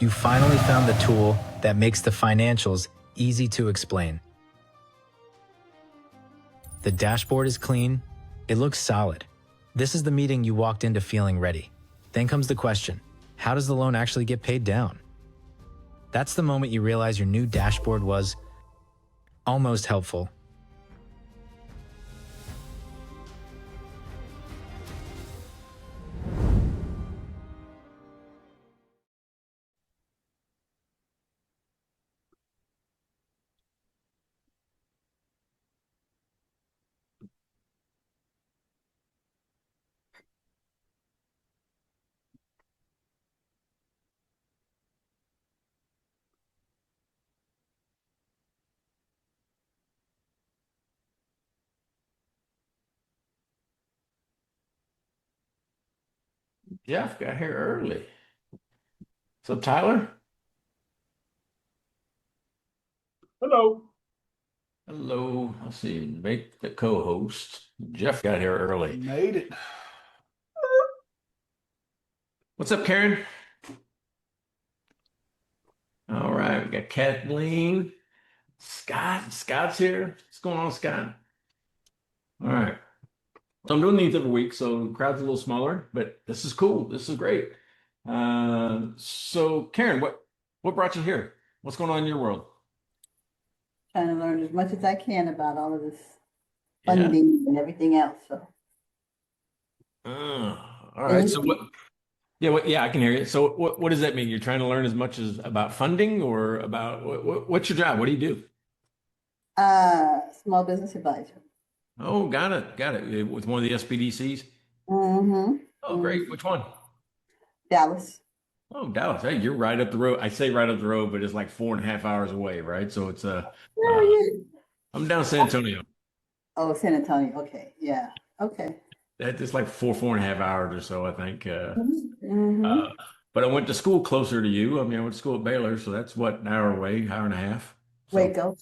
You finally found the tool that makes the financials easy to explain. The dashboard is clean. It looks solid. This is the meeting you walked into feeling ready. Then comes the question, how does the loan actually get paid down? That's the moment you realize your new dashboard was almost helpful. Jeff got here early. So Tyler? Hello. Hello. Let's see. Make the co-host. Jeff got here early. Made it. What's up, Karen? All right. We got Kathleen. Scott. Scott's here. What's going on, Scott? All right. So I'm doing these every week, so the crowd's a little smaller, but this is cool. This is great. So Karen, what brought you here? What's going on in your world? Trying to learn as much as I can about all of this Yeah. funding and everything else. So, All right. So what? Yeah, yeah, I can hear you. So what does that mean? You're trying to learn as much as about funding or about what's your job? What do you do? small business advisor. Oh, got it. Got it. With one of the SBDCs? Mm-hmm. Oh, great. Which one? Dallas. Oh, Dallas. Hey, you're right up the road. I say right up the road, but it's like 4.5 hours away, right? So it's Where are you? I'm down San Antonio. Oh, San Antonio. Okay. Yeah. Okay. It's like 4.5 hours or so, I think. Mm-hmm. But I went to school closer to you. I mean, I went to school at Baylor, so that's what, an hour away, hour and a half. So Waco.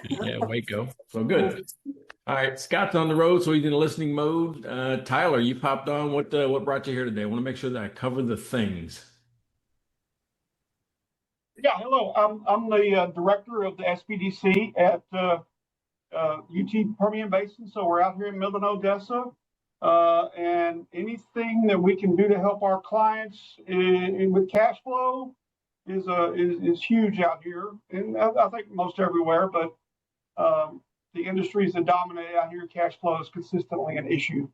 yeah, Waco. So good. All right, Scott's on the road, so he's in listening mode. Tyler, you popped on. What brought you here today? I want to make sure that I cover the things. Yeah, hello. I'm the director of the SBDC at UT Permian Basin. So we're out here in Midland, Odessa. And anything that we can do to help our clients with cash flow is huge out here, and I think most everywhere. But the industries that dominate out here, cash flow is consistently an issue.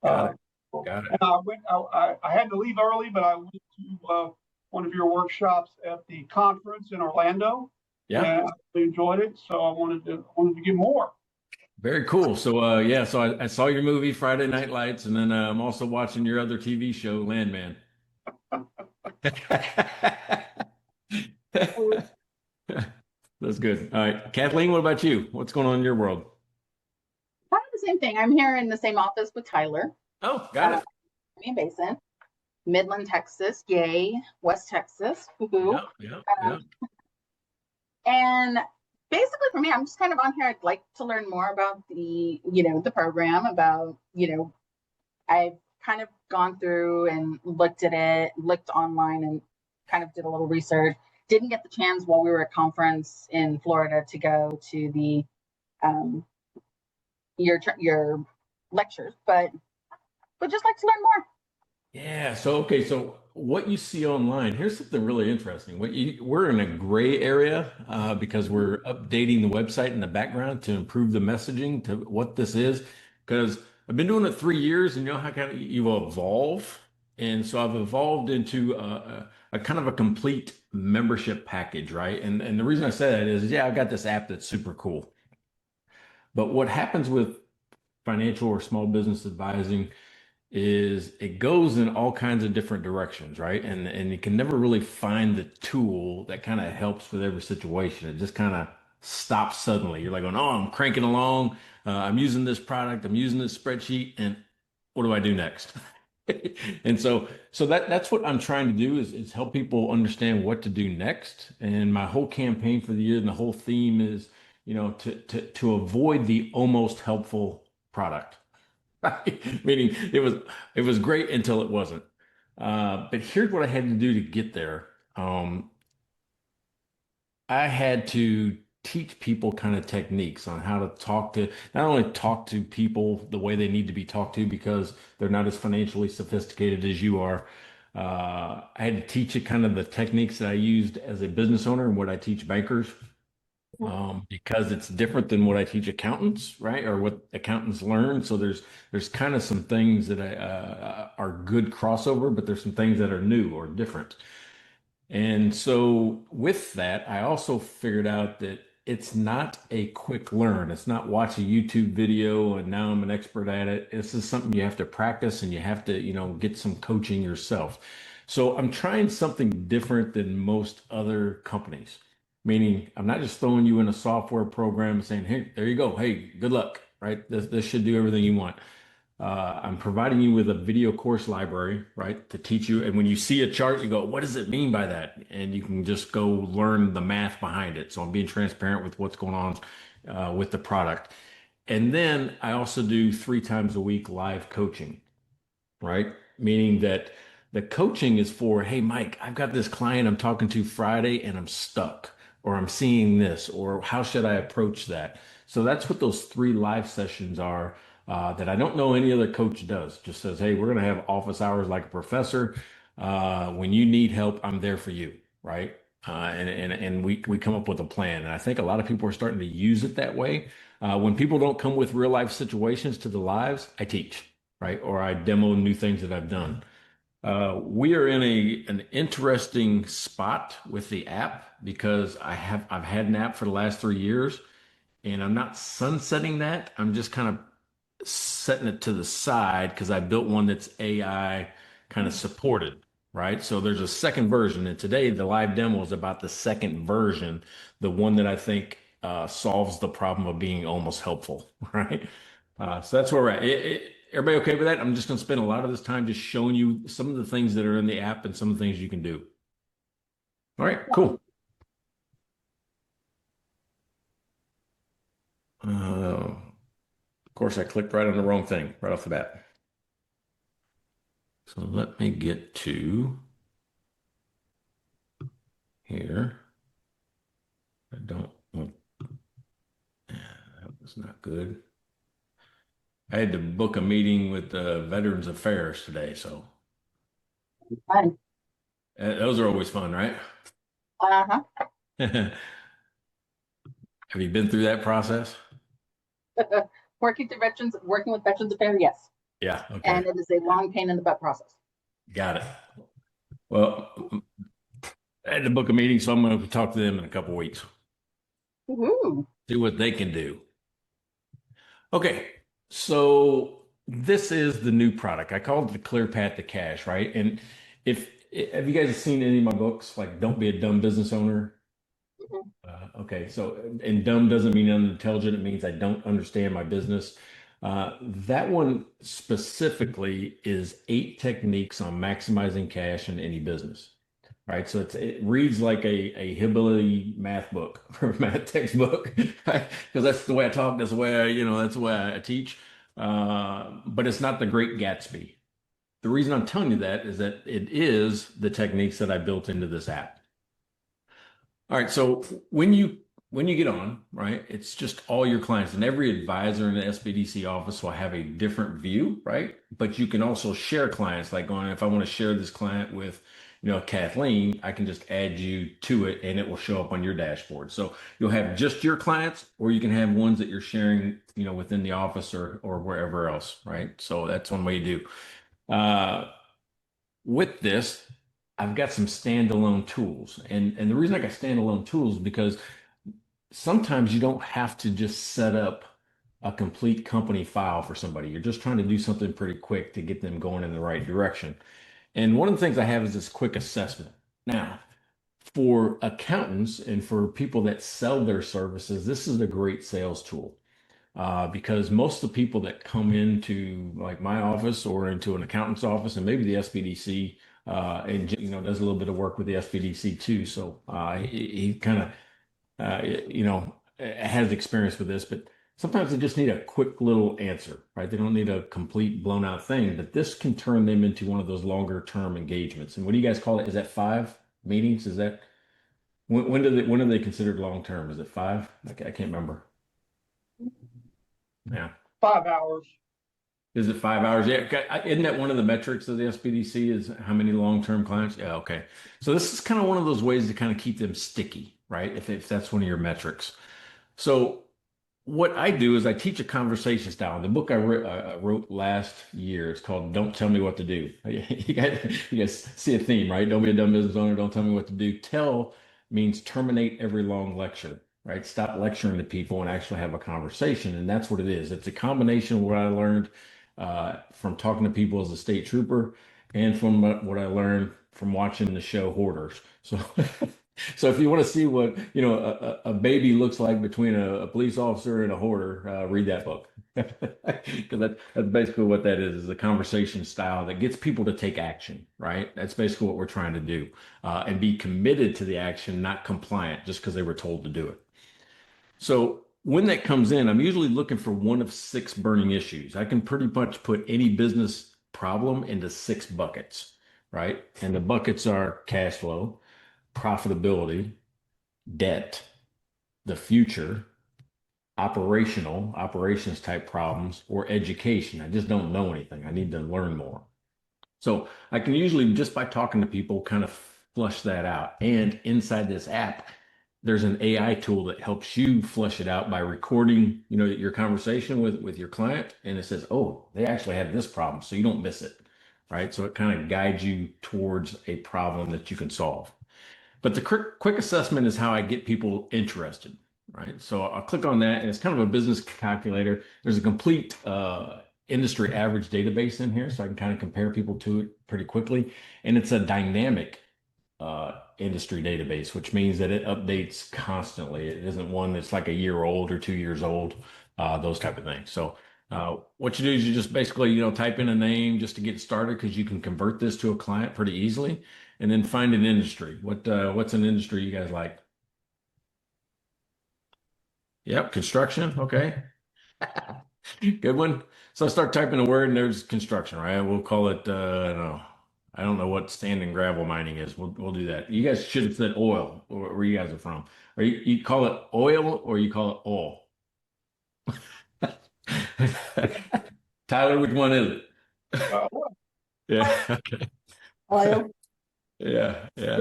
Got it. Got it. And I had to leave early, but I went to one of your workshops at the conference in Orlando. Yeah. And I really enjoyed it, so I wanted to get more. Very cool. So yeah, so I saw your movie Friday Night Lights, and then I'm also watching your other TV show, Landman. That's good. All right, Kathleen, what about you? What's going on in your world? Kind of the same thing. I'm here in the same office with Tyler. Oh, got it. Permian Basin, Midland, Texas. Yay, West Texas. Woohoo. Yeah. And basically for me, I'm just kind of on here. I'd like to learn more about the program, about, I've kind of gone through and looked at it, looked online and kind of did a little research. Didn't get the chance while we were at conference in Florida to go to the your lectures, but just like to learn more. Yeah. So okay. So what you see online, here's something really interesting. We're in a gray area because we're updating the website in the background to improve the messaging to what this is. Because I've been doing it 3 years, and you know how kind of you evolve, and so I've evolved into a kind of a complete membership package, right? And the reason I say that is, yeah, I've got this app that's super cool. But what happens with financial or small business advising is it goes in all kinds of different directions, right? And you can never really find the tool that kind of helps with every situation. It just kind of stops suddenly. You're like, going, oh, I'm cranking along. I'm using this product. I'm using this spreadsheet. And what do I do next? And so that's what I'm trying to do is help people understand what to do next. And my whole campaign for the year and the whole theme is, to avoid the almost helpful product. Meaning it was great until it wasn't. But here's what I had to do to get there. I had to teach people kind of techniques on how to talk to, not only talk to people the way they need to be talked to because they're not as financially sophisticated as you are. I had to teach it kind of the techniques that I used as a business owner and what I teach bankers, because it's different than what I teach accountants, right? Or what accountants learn. So there's kind of some things that are good crossover, but there's some things that are new or different. And so with that, I also figured out that it's not a quick learn. It's not watch a YouTube video and now I'm an expert at it. This is something you have to practice and you have to, get some coaching yourself. So I'm trying something different than most other companies, meaning I'm not just throwing you in a software program and saying, hey, there you go. Hey, good luck, right? This should do everything you want. I'm providing you with a video course library, right, to teach you. And when you see a chart, you go, what does it mean by that? And you can just go learn the math behind it. So I'm being transparent with what's going on with the product. And then I also do 3 times a week live coaching, right? Meaning that the coaching is for, hey, Mike, I've got this client I'm talking to Friday and I'm stuck, or I'm seeing this, or how should I approach that? So that's what those 3 live sessions are, that I don't know any other coach does. Just says, hey, we're going to have office hours like a professor. When you need help, I'm there for you, right? And we come up with a plan. And I think a lot of people are starting to use it that way. When people don't come with real life situations to the lives, I teach, right? Or I demo new things that I've done. We are in an interesting spot with the app because I've had an app for the last 3 years, and I'm not sunsetting that. I'm just kind of setting it to the side because I built one that's AI kind of supported, right? So there's a second version, and today the live demo is about the second version, the one that I think solves the problem of being almost helpful, right? So that's where we're at. Everybody okay with that? I'm just going to spend a lot of this time just showing you some of the things that are in the app and some of the things you can do. All right, cool. Of course, I clicked right on the wrong thing right off the bat. So let me get to here. I don't want, that was not good. I had to book a meeting with Veterans Affairs today, so Fun. those are always fun, right? Uh-huh. Have you been through that process? Working with Veterans Affairs, yes. Yeah, okay. And it is a long pain in the butt process. Got it. Well, I had to book a meeting, so I'm going to talk to them in a couple weeks. Woohoo. See what they can do. Okay, so this is the new product. I call it the Clear Path to Cash, right? And if have you guys seen any of my books, like Don't Be a Dumb Business Owner? Okay, so and dumb doesn't mean unintelligent. It means I don't understand my business. That one specifically is 8 techniques on maximizing cash in any business. Right, so it reads like a hillbilly math book or math textbook, right? Because that's the way I talk, that's the way that's the way I teach. But it's not the Great Gatsby. The reason I'm telling you that is that it is the techniques that I built into this app. All right, so when you get on, right, it's just all your clients, and every advisor in the SBDC office will have a different view, right? But you can also share clients, like going, if I want to share this client with, Kathleen, I can just add you to it and it will show up on your dashboard. So you'll have just your clients, or you can have ones that you're sharing, within the office or wherever else, right? So that's one way to do. With this, I've got some standalone tools. And the reason I got standalone tools is because sometimes you don't have to just set up a complete company file for somebody. You're just trying to do something pretty quick to get them going in the right direction. And one of the things I have is this quick assessment. Now, for accountants and for people that sell their services, this is a great sales tool, because most of the people that come into like my office or into an accountant's office, and maybe the SBDC, and does a little bit of work with the SBDC too. So he kind of has experience with this, but sometimes they just need a quick little answer, right? They don't need a complete blown out thing, but this can turn them into one of those longer term engagements. And what do you guys call it? Is that 5 meetings? Is that when are they considered long term? Is it 5? I can't remember. Yeah. 5 hours. Is it 5 hours? Yeah. Okay. Isn't that one of the metrics of the SBDC is how many long-term clients? Yeah. Okay. So this is kind of one of those ways to kind of keep them sticky, right? If that's one of your metrics. So what I do is I teach a conversation style. The book I wrote last year, it's called "Don't Tell Me What to Do." You guys see a theme, right? Don't be a dumb business owner. Don't tell me what to do. Tell means terminate every long lecture, right? Stop lecturing to people and actually have a conversation. And that's what it is. It's a combination of what I learned from talking to people as a state trooper and from what I learned from watching the show Hoarders. So so if you want to see what a baby looks like between a police officer and a hoarder, read that book. Because that's basically what that is a conversation style that gets people to take action, right? That's basically what we're trying to do, and be committed to the action, not compliant just because they were told to do it. So when that comes in, I'm usually looking for one of 6 burning issues. I can pretty much put any business problem into 6 buckets, right? And the buckets are cash flow, profitability, debt, the future, operations type problems, or education. I just don't know anything. I need to learn more. So I can usually, just by talking to people, kind of flush that out. And inside this app, there's an AI tool that helps you flush it out by recording, your conversation with your client. And it says, oh, they actually have this problem, so you don't miss it, right? So it kind of guides you towards a problem that you can solve. But the quick assessment is how I get people interested, right? So I'll click on that, and it's kind of a business calculator. There's a complete industry average database in here, so I can kind of compare people to it pretty quickly. And it's a dynamic industry database, which means that it updates constantly. It isn't one that's like a year old or 2 years old, those type of things. So what you do is you just basically, type in a name just to get started, because you can convert this to a client pretty easily, and then find an industry. What's an industry you guys like? Yep, construction. Okay. Good one. So I start typing a word and there's construction, right? We'll call it, I don't know what sand and gravel mining is. We'll do that. You guys should have said oil, or where you guys are from. Or you call it oil or you call it oil? Tyler, which one is it? Uh, Yeah. Okay. Oil, Yeah. Yeah.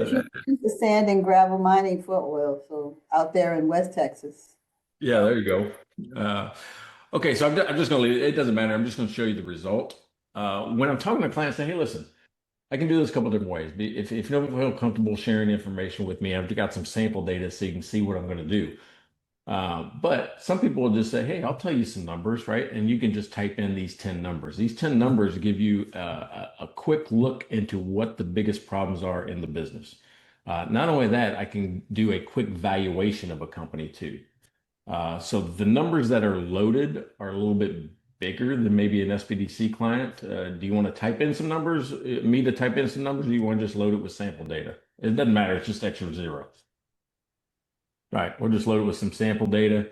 the sand and gravel mining for oil, so out there in West Texas. Yeah, there you go. Okay, so I'm just going to leave it. It doesn't matter. I'm just going to show you the result. When I'm talking to clients, say, hey, listen, I can do this a couple different ways. If you don't feel comfortable sharing information with me, I've got some sample data so you can see what I'm going to do. But some people will just say, hey, I'll tell you some numbers, right? And you can just type in these 10 numbers. These 10 numbers give you a quick look into what the biggest problems are in the business. Not only that, I can do a quick valuation of a company too. So the numbers that are loaded are a little bit bigger than maybe an SBDC client. Do you want to type in some numbers, me to type in some numbers, or do you want to just load it with sample data? It doesn't matter. It's just extra zeros. Right. We'll just load it with some sample data.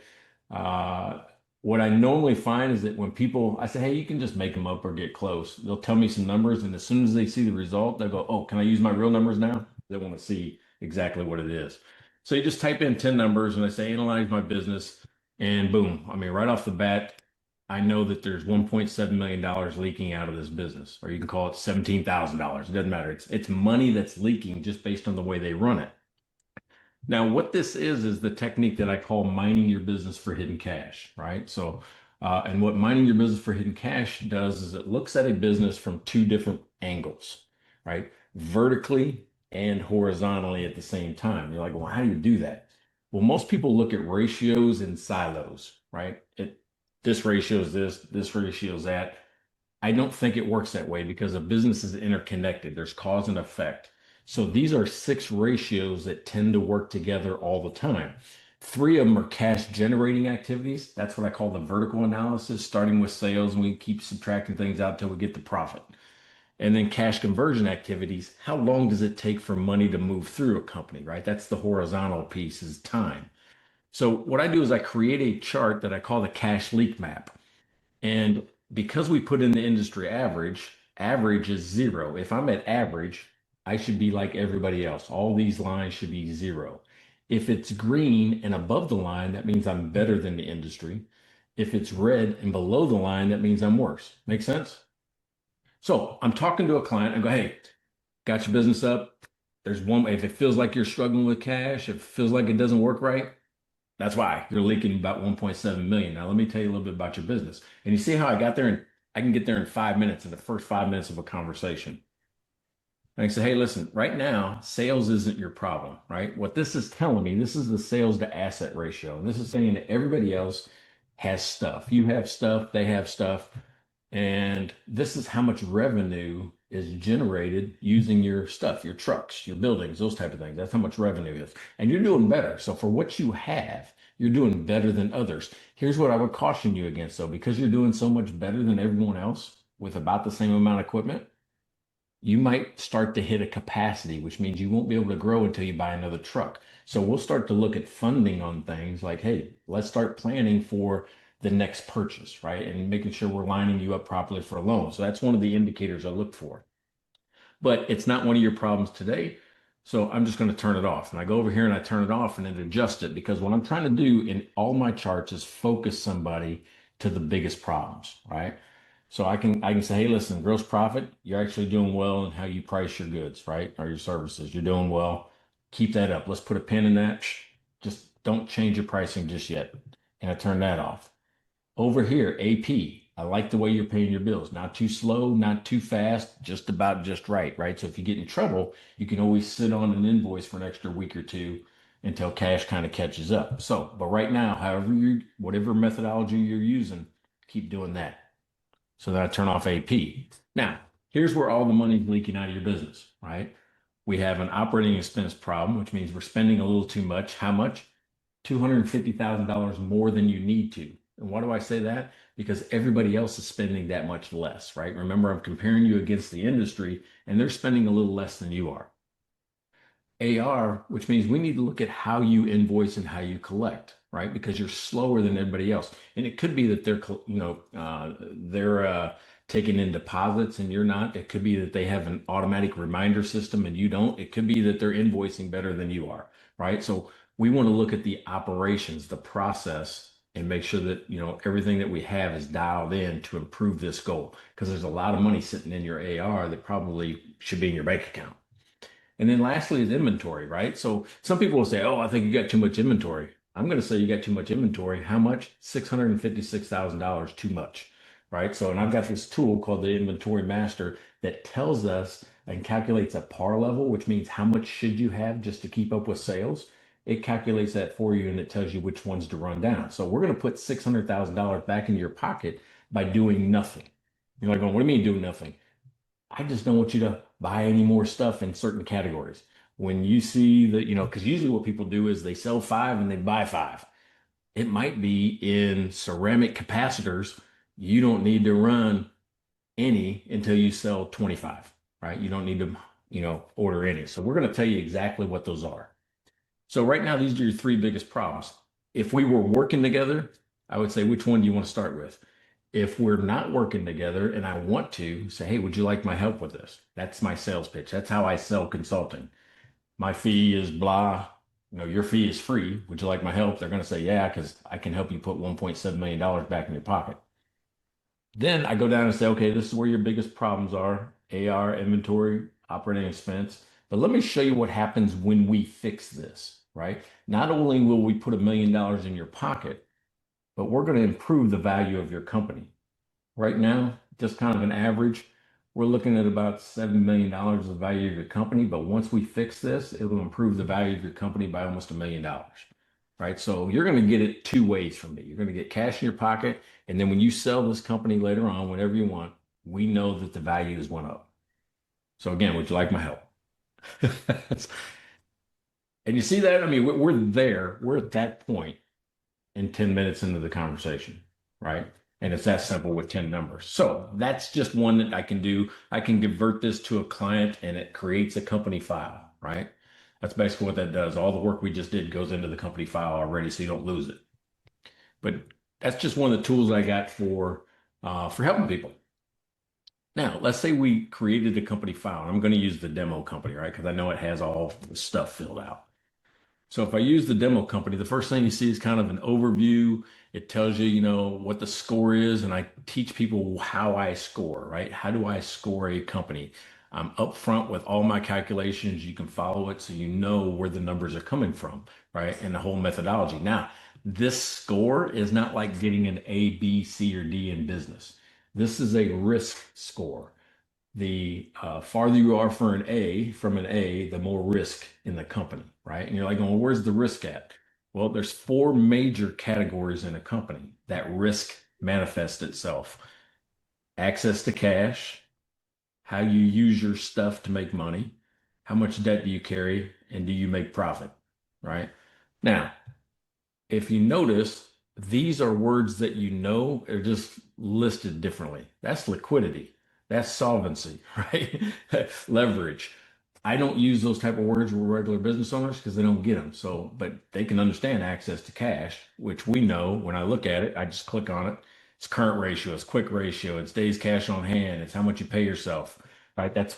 What I normally find is that when I say, hey, you can just make them up or get close. They'll tell me some numbers, and as soon as they see the result, they'll go, oh, can I use my real numbers now? They want to see exactly what it is. So you just type in 10 numbers and I say, analyze my business, and boom. I mean, right off the bat, I know that there's $1.7 million leaking out of this business, or you can call it $17,000. It doesn't matter. It's money that's leaking just based on the way they run it. Now, what this is the technique that I call mining your business for hidden cash, right? So, and what mining your business for hidden cash does is it looks at a business from 2 different angles, right? Vertically and horizontally at the same time. You're like, well, how do you do that? Well, most people look at ratios in silos, right? This ratio is this ratio is that. I don't think it works that way, because a business is interconnected. There's cause and effect. So these are 6 ratios that tend to work together all the time. 3 of them are cash generating activities. That's what I call the vertical analysis, starting with sales, and we keep subtracting things out until we get the profit. And then cash conversion activities. How long does it take for money to move through a company, right? That's the horizontal piece, is time. So what I do is I create a chart that I call the cash leak map. And because we put in the industry average is 0. If I'm at average, I should be like everybody else. All these lines should be 0. If it's green and above the line, that means I'm better than the industry. If it's red and below the line, that means I'm worse. Make sense? So I'm talking to a client. I go, hey, got your business up. There's one, if it feels like you're struggling with cash, if it feels like it doesn't work right, that's why you're leaking about 1.7 million. Now, let me tell you a little bit about your business. And you see how I got there, and I can get there in 5 minutes, in the first 5 minutes of a conversation. And I say, hey, listen, right now, sales isn't your problem, right? What this is telling me, this is the sales to asset ratio. And this is saying that everybody else has stuff. You have stuff, they have stuff. And this is how much revenue is generated using your stuff, your trucks, your buildings, those type of things. That's how much revenue is. And you're doing better. So for what you have, you're doing better than others. Here's what I would caution you against, though, because you're doing so much better than everyone else with about the same amount of equipment, you might start to hit a capacity, which means you won't be able to grow until you buy another truck. So we'll start to look at funding on things like, hey, let's start planning for the next purchase, right? And making sure we're lining you up properly for a loan. So that's one of the indicators I look for. But it's not one of your problems today. So I'm just going to turn it off. And I go over here and I turn it off and then adjust it, because what I'm trying to do in all my charts is focus somebody to the biggest problems, right? So I can say, hey, listen, gross profit, you're actually doing well in how you price your goods, right? Or your services. You're doing well. Keep that up. Let's put a pin in that. Just don't change your pricing just yet. And I turn that off. Over here, AP, I like the way you're paying your bills. Not too slow, not too fast, just about just right, right? So if you get in trouble, you can always sit on an invoice for an extra week or two until cash kind of catches up. So, but right now, whatever methodology you're using, keep doing that. So then I turn off AP. Now, here's where all the money's leaking out of your business, right? We have an operating expense problem, which means we're spending a little too much. How much? $250,000 more than you need to. And why do I say that? Because everybody else is spending that much less, right? Remember, I'm comparing you against the industry, and they're spending a little less than you are. AR, which means we need to look at how you invoice and how you collect, right? Because you're slower than everybody else. And it could be that they're taking in deposits and you're not. It could be that they have an automatic reminder system and you don't. It could be that they're invoicing better than you are, right? So we want to look at the operations, the process, and make sure that everything that we have is dialed in to improve this goal. Because there's a lot of money sitting in your AR that probably should be in your bank account. And then lastly is inventory, right? So some people will say, oh, I think you got too much inventory. I'm going to say you got too much inventory. How much? $656,000 too much, right? So, and I've got this tool called the Inventory Master that tells us and calculates a par level, which means how much should you have just to keep up with sales. It calculates that for you and it tells you which ones to run down. So we're going to put $600,000 back into your pocket by doing nothing. You're like, what do you mean doing nothing? I just don't want you to buy any more stuff in certain categories. When you see that, because usually what people do is they sell 5 and they buy 5. It might be in ceramic capacitors. You don't need to run any until you sell 25, right? You don't need to, order any. So we're going to tell you exactly what those are. So right now, these are your 3 biggest problems. If we were working together, I would say, which one do you want to start with? If we're not working together and I want to say, hey, would you like my help with this? That's my sales pitch. That's how I sell consulting. My fee is blah. Your fee is free. Would you like my help? They're going to say, yeah, because I can help you put $1.7 million back in your pocket. Then I go down and say, okay, this is where your biggest problems are: AR, inventory, operating expense. But let me show you what happens when we fix this, right? Not only will we put $1 million in your pocket, but we're going to improve the value of your company. Right now, just kind of an average, we're looking at about $7 million of the value of your company. But once we fix this, it will improve the value of your company by almost $1 million, right? So you're going to get it 2 ways from me. You're going to get cash in your pocket. And then when you sell this company later on, whenever you want, we know that the value has went up. So again, would you like my help? And you see that? I mean, we're there. We're at that point in 10 minutes into the conversation, right? And it's that simple with 10 numbers. So that's just one that I can do. I can convert this to a client and it creates a company file, right? That's basically what that does. All the work we just did goes into the company file already, so you don't lose it. But that's just one of the tools I got for helping people. Now, let's say we created a company file. I'm going to use the demo company, right? Because I know it has all the stuff filled out. So if I use the demo company, the first thing you see is kind of an overview. It tells you, you know, what the score is, and I teach people how I score, right? How do I score a company? I'm upfront with all my calculations. You can follow it so you know where the numbers are coming from, right? And the whole methodology. Now, this score is not like getting an A, B, C, or D in business. This is a risk score. The farther you are from an A, the more risk in the company, right? And you're like, well, where's the risk at? Well, there's four major categories in a company that risk manifests itself. Access to cash, how you use your stuff to make money, how much debt do you carry, and do you make profit, right? Now, if you notice, these are words that you know are just listed differently. That's liquidity. That's solvency, right? Leverage. I don't use those type of words with regular business owners because they don't get them. So, but they can understand access to cash, which we know when I look at it, I just click on it. It's current ratio, it's quick ratio, it's days cash on hand, it's how much you pay yourself, right? That's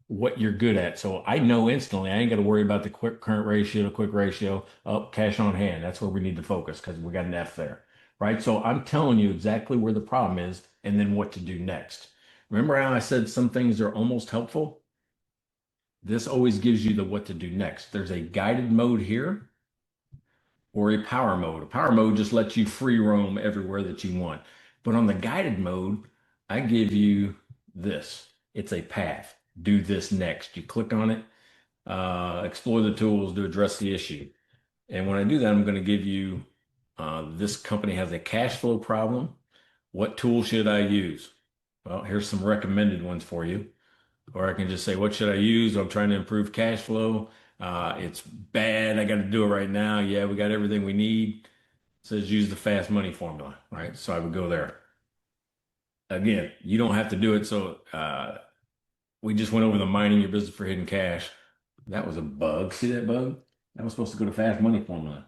what you're good at. So I know instantly I ain't got to worry about the quick current ratio to quick ratio up cash on hand. That's where we need to focus because we got an F there, right? So I'm telling you exactly where the problem is and then what to do next. Remember how I said some things are almost helpful? This always gives you the what to do next. There's a guided mode here or a power mode. A power mode just lets you free roam everywhere that you want. But on the guided mode, I give you this. It's a path. Do this next. You click on it, explore the tools to address the issue. And when I do that, I'm going to give you this company has a cash flow problem. What tool should I use? Well, here's some recommended ones for you. Or I can just say, what should I use? I'm trying to improve cash flow. It's bad. I got to do it right now. Yeah, we got everything we need. It says use the fast money formula, right? So I would go there. Again, you don't have to do it. So we just went over the mining your business for hidden cash. That was a bug. See that bug? That was supposed to go to fast money formula.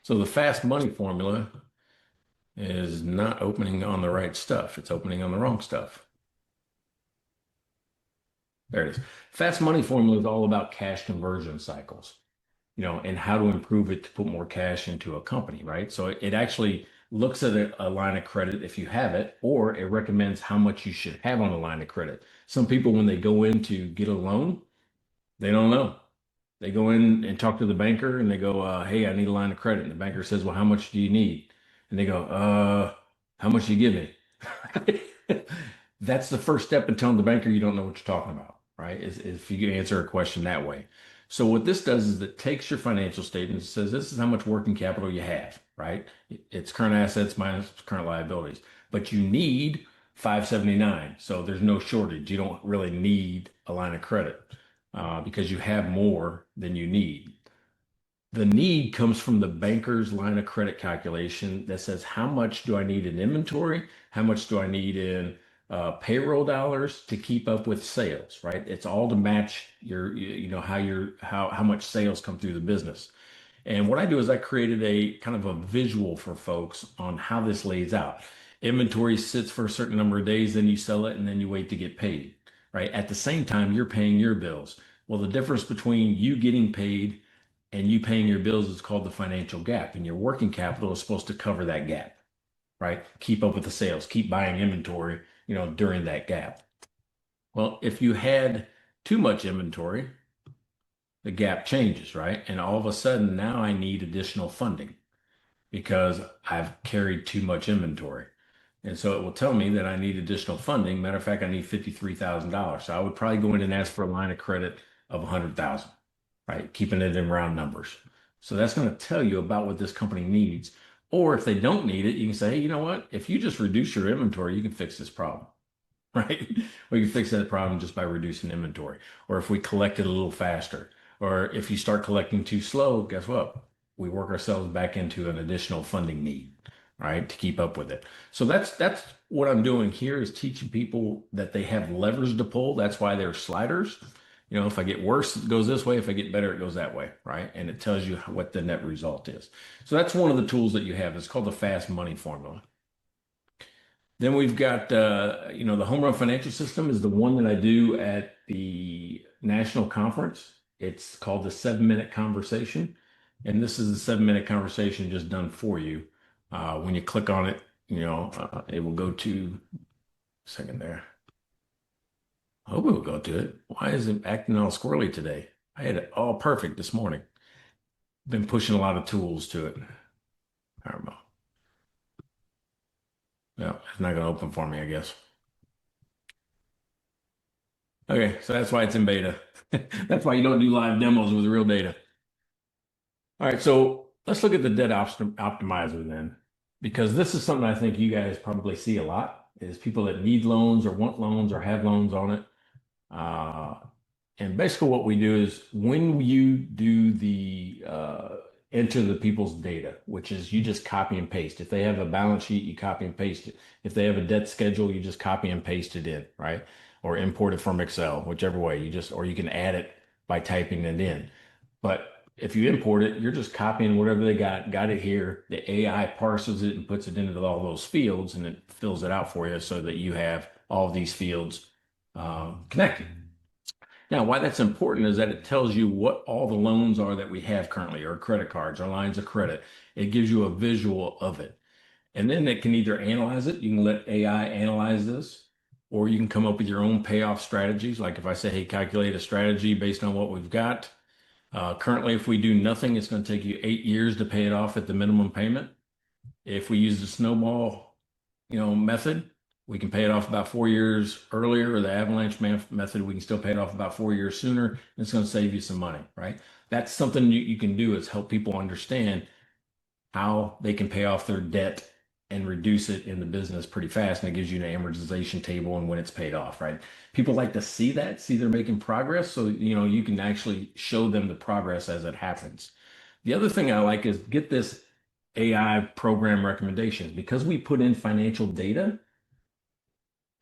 So the fast money formula is not opening on the right stuff. It's opening on the wrong stuff. There it is. Fast money formula is all about cash conversion cycles, you know, and how to improve it to put more cash into a company, right? So it actually looks at a line of credit if you have it, or it recommends how much you should have on a line of credit. Some people, when they go in to get a loan, they don't know. They go in and talk to the banker and they go, hey, I need a line of credit. And the banker says, well, how much do you need? And they go, how much do you give me? That's the first step in telling the banker you don't know what you're talking about, right? Is if you answer a question that way. So what this does is it takes your financial statement and says, this is how much working capital you have, right? It's current assets minus current liabilities, but you need 579. So there's no shortage. You don't really need a line of credit because you have more than you need. The need comes from the banker's line of credit calculation that says, how much do I need in inventory? How much do I need in payroll dollars to keep up with sales, right? It's all to match your, you know, how much sales come through the business. And what I do is I created a kind of a visual for folks on how this lays out. Inventory sits for a certain number of days, then you sell it, and then you wait to get paid, right? At the same time, you're paying your bills. Well, the difference between you getting paid and you paying your bills is called the financial gap, and your working capital is supposed to cover that gap, right? Keep up with the sales, keep buying inventory, you know, during that gap. Well, if you had too much inventory, the gap changes, right? And all of a sudden now I need additional funding because I've carried too much inventory. And so it will tell me that I need additional funding. Matter of fact, I need $53,000. So I would probably go in and ask for a line of credit of 100,000, right? Keeping it in round numbers. So that's going to tell you about what this company needs. Or if they don't need it, you can say, hey, you know what? If you just reduce your inventory, you can fix this problem, right? We can fix that problem just by reducing inventory. Or if we collect it a little faster, or if you start collecting too slow, guess what? We work ourselves back into an additional funding need, right? To keep up with it. So that's what I'm doing here is teaching people that they have levers to pull. That's why they're sliders. You know, if I get worse, it goes this way. If I get better, it goes that way, right? And it tells you what the net result is. So that's one of the tools that you have. It's called the fast money formula. Then we've got, you know, the home run financial system is the one that I do at the national conference It's called the 7-minute conversation. And this is the 7-minute conversation just done for you. When you click on it, it will go to, second there. I hope it will go to it. Why is it acting all squirrely today? I had it all perfect this morning. Been pushing a lot of tools to it. I don't know. No, it's not going to open for me, I guess. Okay, so that's why it's in beta. That's why you don't do live demos with real data. All right, so let's look at the debt optimizer then, because this is something I think you guys probably see a lot, is people that need loans or want loans or have loans on it. And basically what we do is when you do the enter the people's data, which is you just copy and paste. If they have a balance sheet, you copy and paste it. If they have a debt schedule, you just copy and paste it in, right? Or import it from Excel, whichever way or you can add it by typing it in. But if you import it, you're just copying whatever they got it here. The AI parses it and puts it into all those fields, and it fills it out for you so that you have all of these fields connected. Now, why that's important is that it tells you what all the loans are that we have currently, or credit cards, or lines of credit. It gives you a visual of it. And then it can either analyze it, you can let AI analyze this, or you can come up with your own payoff strategies. Like if I say, hey, calculate a strategy based on what we've got. Currently, if we do nothing, it's going to take you 8 years to pay it off at the minimum payment. If we use the snowball, method, we can pay it off about 4 years earlier, or the avalanche method, we can still pay it off about 4 years sooner. And it's going to save you some money, right? That's something you can do, is help people understand how they can pay off their debt and reduce it in the business pretty fast. And it gives you an amortization table and when it's paid off, right? People like to see they're making progress. So, you can actually show them the progress as it happens. The other thing I like is get this AI program recommendations. Because we put in financial data,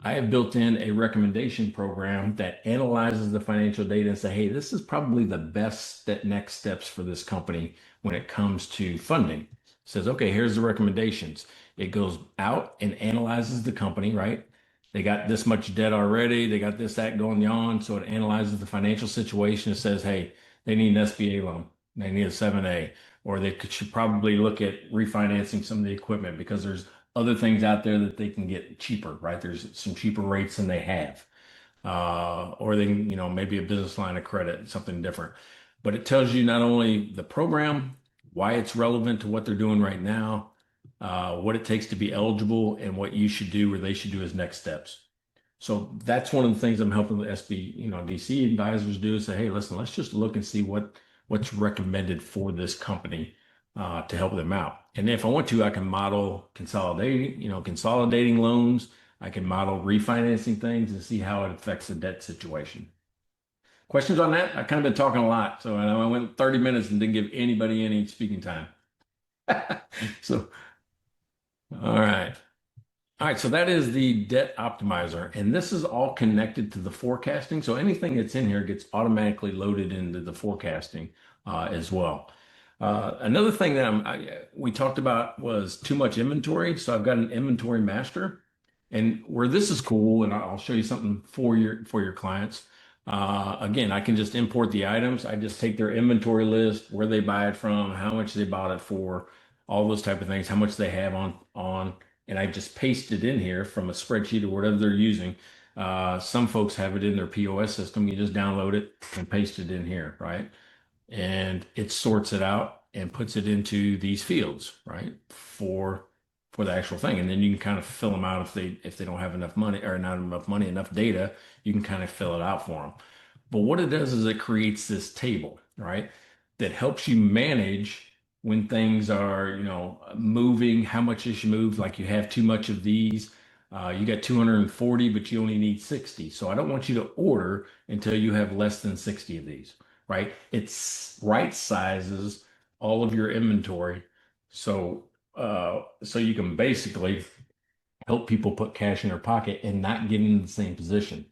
I have built in a recommendation program that analyzes the financial data and say, hey, this is probably the best next steps for this company when it comes to funding. It says, okay, here's the recommendations. It goes out and analyzes the company, right? They got this much debt already. They got this, that going on. So it analyzes the financial situation. It says, hey, they need an SBA loan. They need a 7A, or they should probably look at refinancing some of the equipment because there's other things out there that they can get cheaper, right? There's some cheaper rates than they have. Or they can, maybe a business line of credit, something different. But it tells you not only the program, why it's relevant to what they're doing right now, what it takes to be eligible, and what you should do or they should do as next steps. So that's one of the things I'm helping the SBDC advisors do, is say, hey, listen, let's just look and see what's recommended for this company to help them out. And if I want to, I can model consolidating loans. I can model refinancing things and see how it affects the debt situation. Questions on that? I've kind of been talking a lot. So I went 30 minutes and didn't give anybody any speaking time. So, all right. All right, so that is the debt optimizer, and this is all connected to the forecasting. So anything that's in here gets automatically loaded into the forecasting as well. Another thing that we talked about was too much inventory. So I've got an inventory master, and where this is cool, and I'll show you something for your clients. Again, I can just import the items. I just take their inventory list, where they buy it from, how much they bought it for, all those type of things, how much they have on, and I just paste it in here from a spreadsheet or whatever they're using. Some folks have it in their POS system. You just download it and paste it in here, right? And it sorts it out and puts it into these fields, right? For the actual thing. And then you can kind of fill them out if they don't have enough money, or not enough money, enough data, you can kind of fill it out for them. But what it does is it creates this table, right? That helps you manage when things are, moving, how much is moved. Like you have too much of these, you got 240, but you only need 60. So I don't want you to order until you have less than 60 of these, right? It's right sizes all of your inventory. So you can basically help people put cash in their pocket and not get in the same position.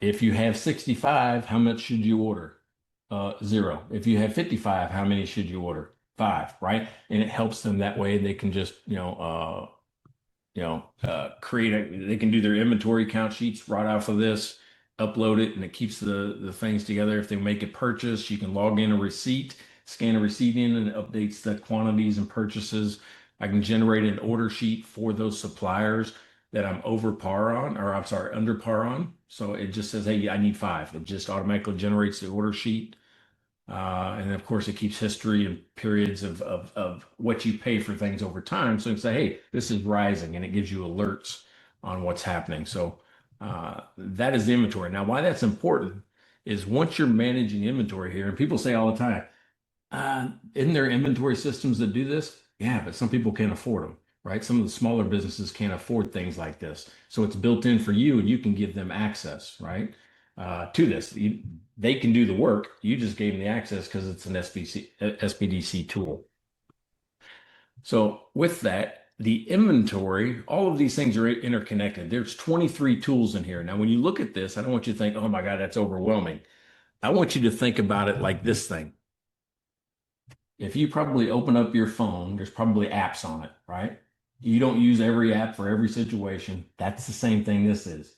If you have 65, how much should you order? 0. If you have 55, how many should you order? 5, right? And it helps them that way. They can just, they can do their inventory count sheets right off of this. upload it, and it keeps the things together. If they make a purchase, you can log in a receipt, scan a receipt in, and it updates the quantities and purchases. I can generate an order sheet for those suppliers that I'm over par on, or I'm sorry, under par on. So it just says, hey, I need 5. It just automatically generates the order sheet. And of course, it keeps history and periods of what you pay for things over time. So you can say, hey, this is rising, and it gives you alerts on what's happening. So that is the inventory. Now, why that's important is once you're managing inventory here, and people say all the time, isn't there inventory systems that do this? Yeah, but some people can't afford them, right? Some of the smaller businesses can't afford things like this. So it's built in for you, and you can give them access, right? To this. They can do the work. You just gave them the access because it's an SBDC tool. So with that, the inventory, all of these things are interconnected. There's 23 tools in here. Now, when you look at this, I don't want you to think, oh my God, that's overwhelming. I want you to think about it like this thing. If you probably open up your phone, there's probably apps on it, right? You don't use every app for every situation. That's the same thing this is.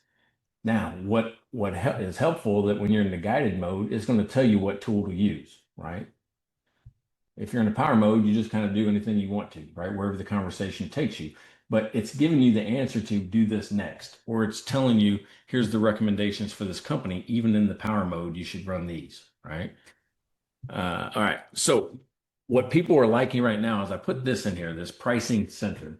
Now, what is helpful that when you're in the guided mode, it's going to tell you what tool to use, right? If you're in the power mode, you just kind of do anything you want to, right? Wherever the conversation takes you. But it's giving you the answer to do this next, or it's telling you, here's the recommendations for this company. Even in the power mode, you should run these, right? All right. So what people are liking right now is I put this in here, this pricing center.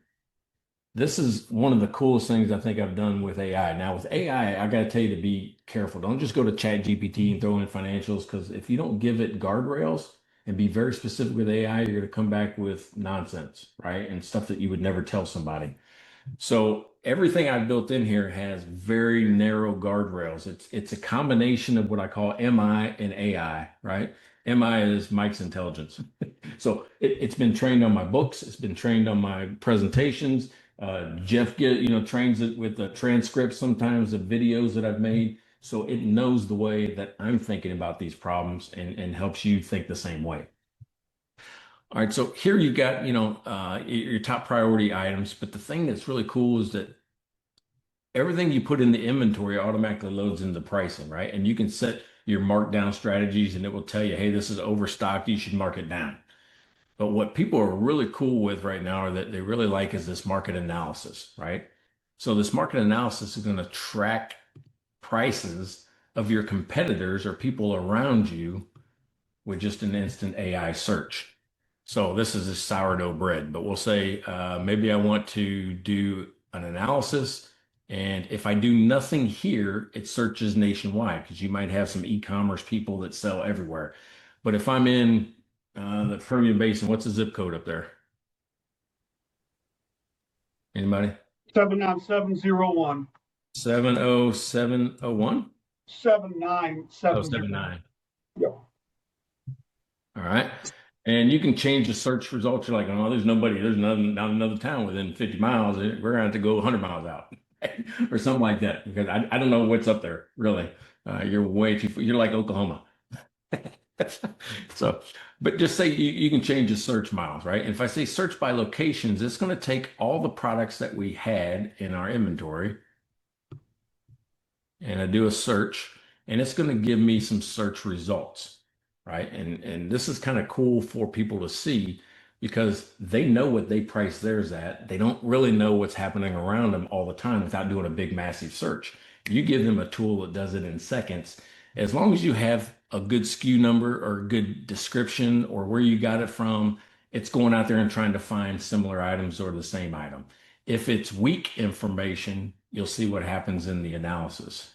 This is one of the coolest things I think I've done with AI. Now with AI, I got to tell you to be careful. Don't just go to ChatGPT and throw in financials, because if you don't give it guardrails and be very specific with AI, you're going to come back with nonsense, right? And stuff that you would never tell somebody. So everything I've built in here has very narrow guardrails. It's a combination of what I call MI and AI, right? MI is Mike's intelligence. So it's been trained on my books. It's been trained on my presentations. Jeff trains it with the transcripts sometimes of videos that I've made. So it knows the way that I'm thinking about these problems and helps you think the same way. All right, so here you've got, your top priority items, but the thing that's really cool is that everything you put in the inventory automatically loads into pricing, right? And you can set your markdown strategies and it will tell you, hey, this is overstocked, you should mark it down. But what people are really cool with right now, or that they really like, is this market analysis, right? So this market analysis is going to track prices of your competitors or people around you with just an instant AI search. So this is a sourdough bread, but we'll say maybe I want to do an analysis. And if I do nothing here, it searches nationwide, because you might have some e-commerce people that sell everywhere. But if I'm in the Permian Basin, what's the zip code up there? Anybody? 79701. 70701? 7970. Oh, 79. Yep. All right. And you can change the search results. You're like, oh, there's not another town within 50 miles. We're going to have to go 100 miles out or something like that, because I don't know what's up there, really. You're way too, you're like Oklahoma. So, but just say you can change the search miles, right? And if I say search by locations, it's going to take all the products that we had in our inventory, and I do a search, and it's going to give me some search results, right? And this is kind of cool for people to see, because they know what they price theirs at. They don't really know what's happening around them all the time without doing a big, massive search. You give them a tool that does it in seconds. As long as you have a good SKU number or a good description or where you got it from, it's going out there and trying to find similar items or the same item. If it's weak information, you'll see what happens in the analysis.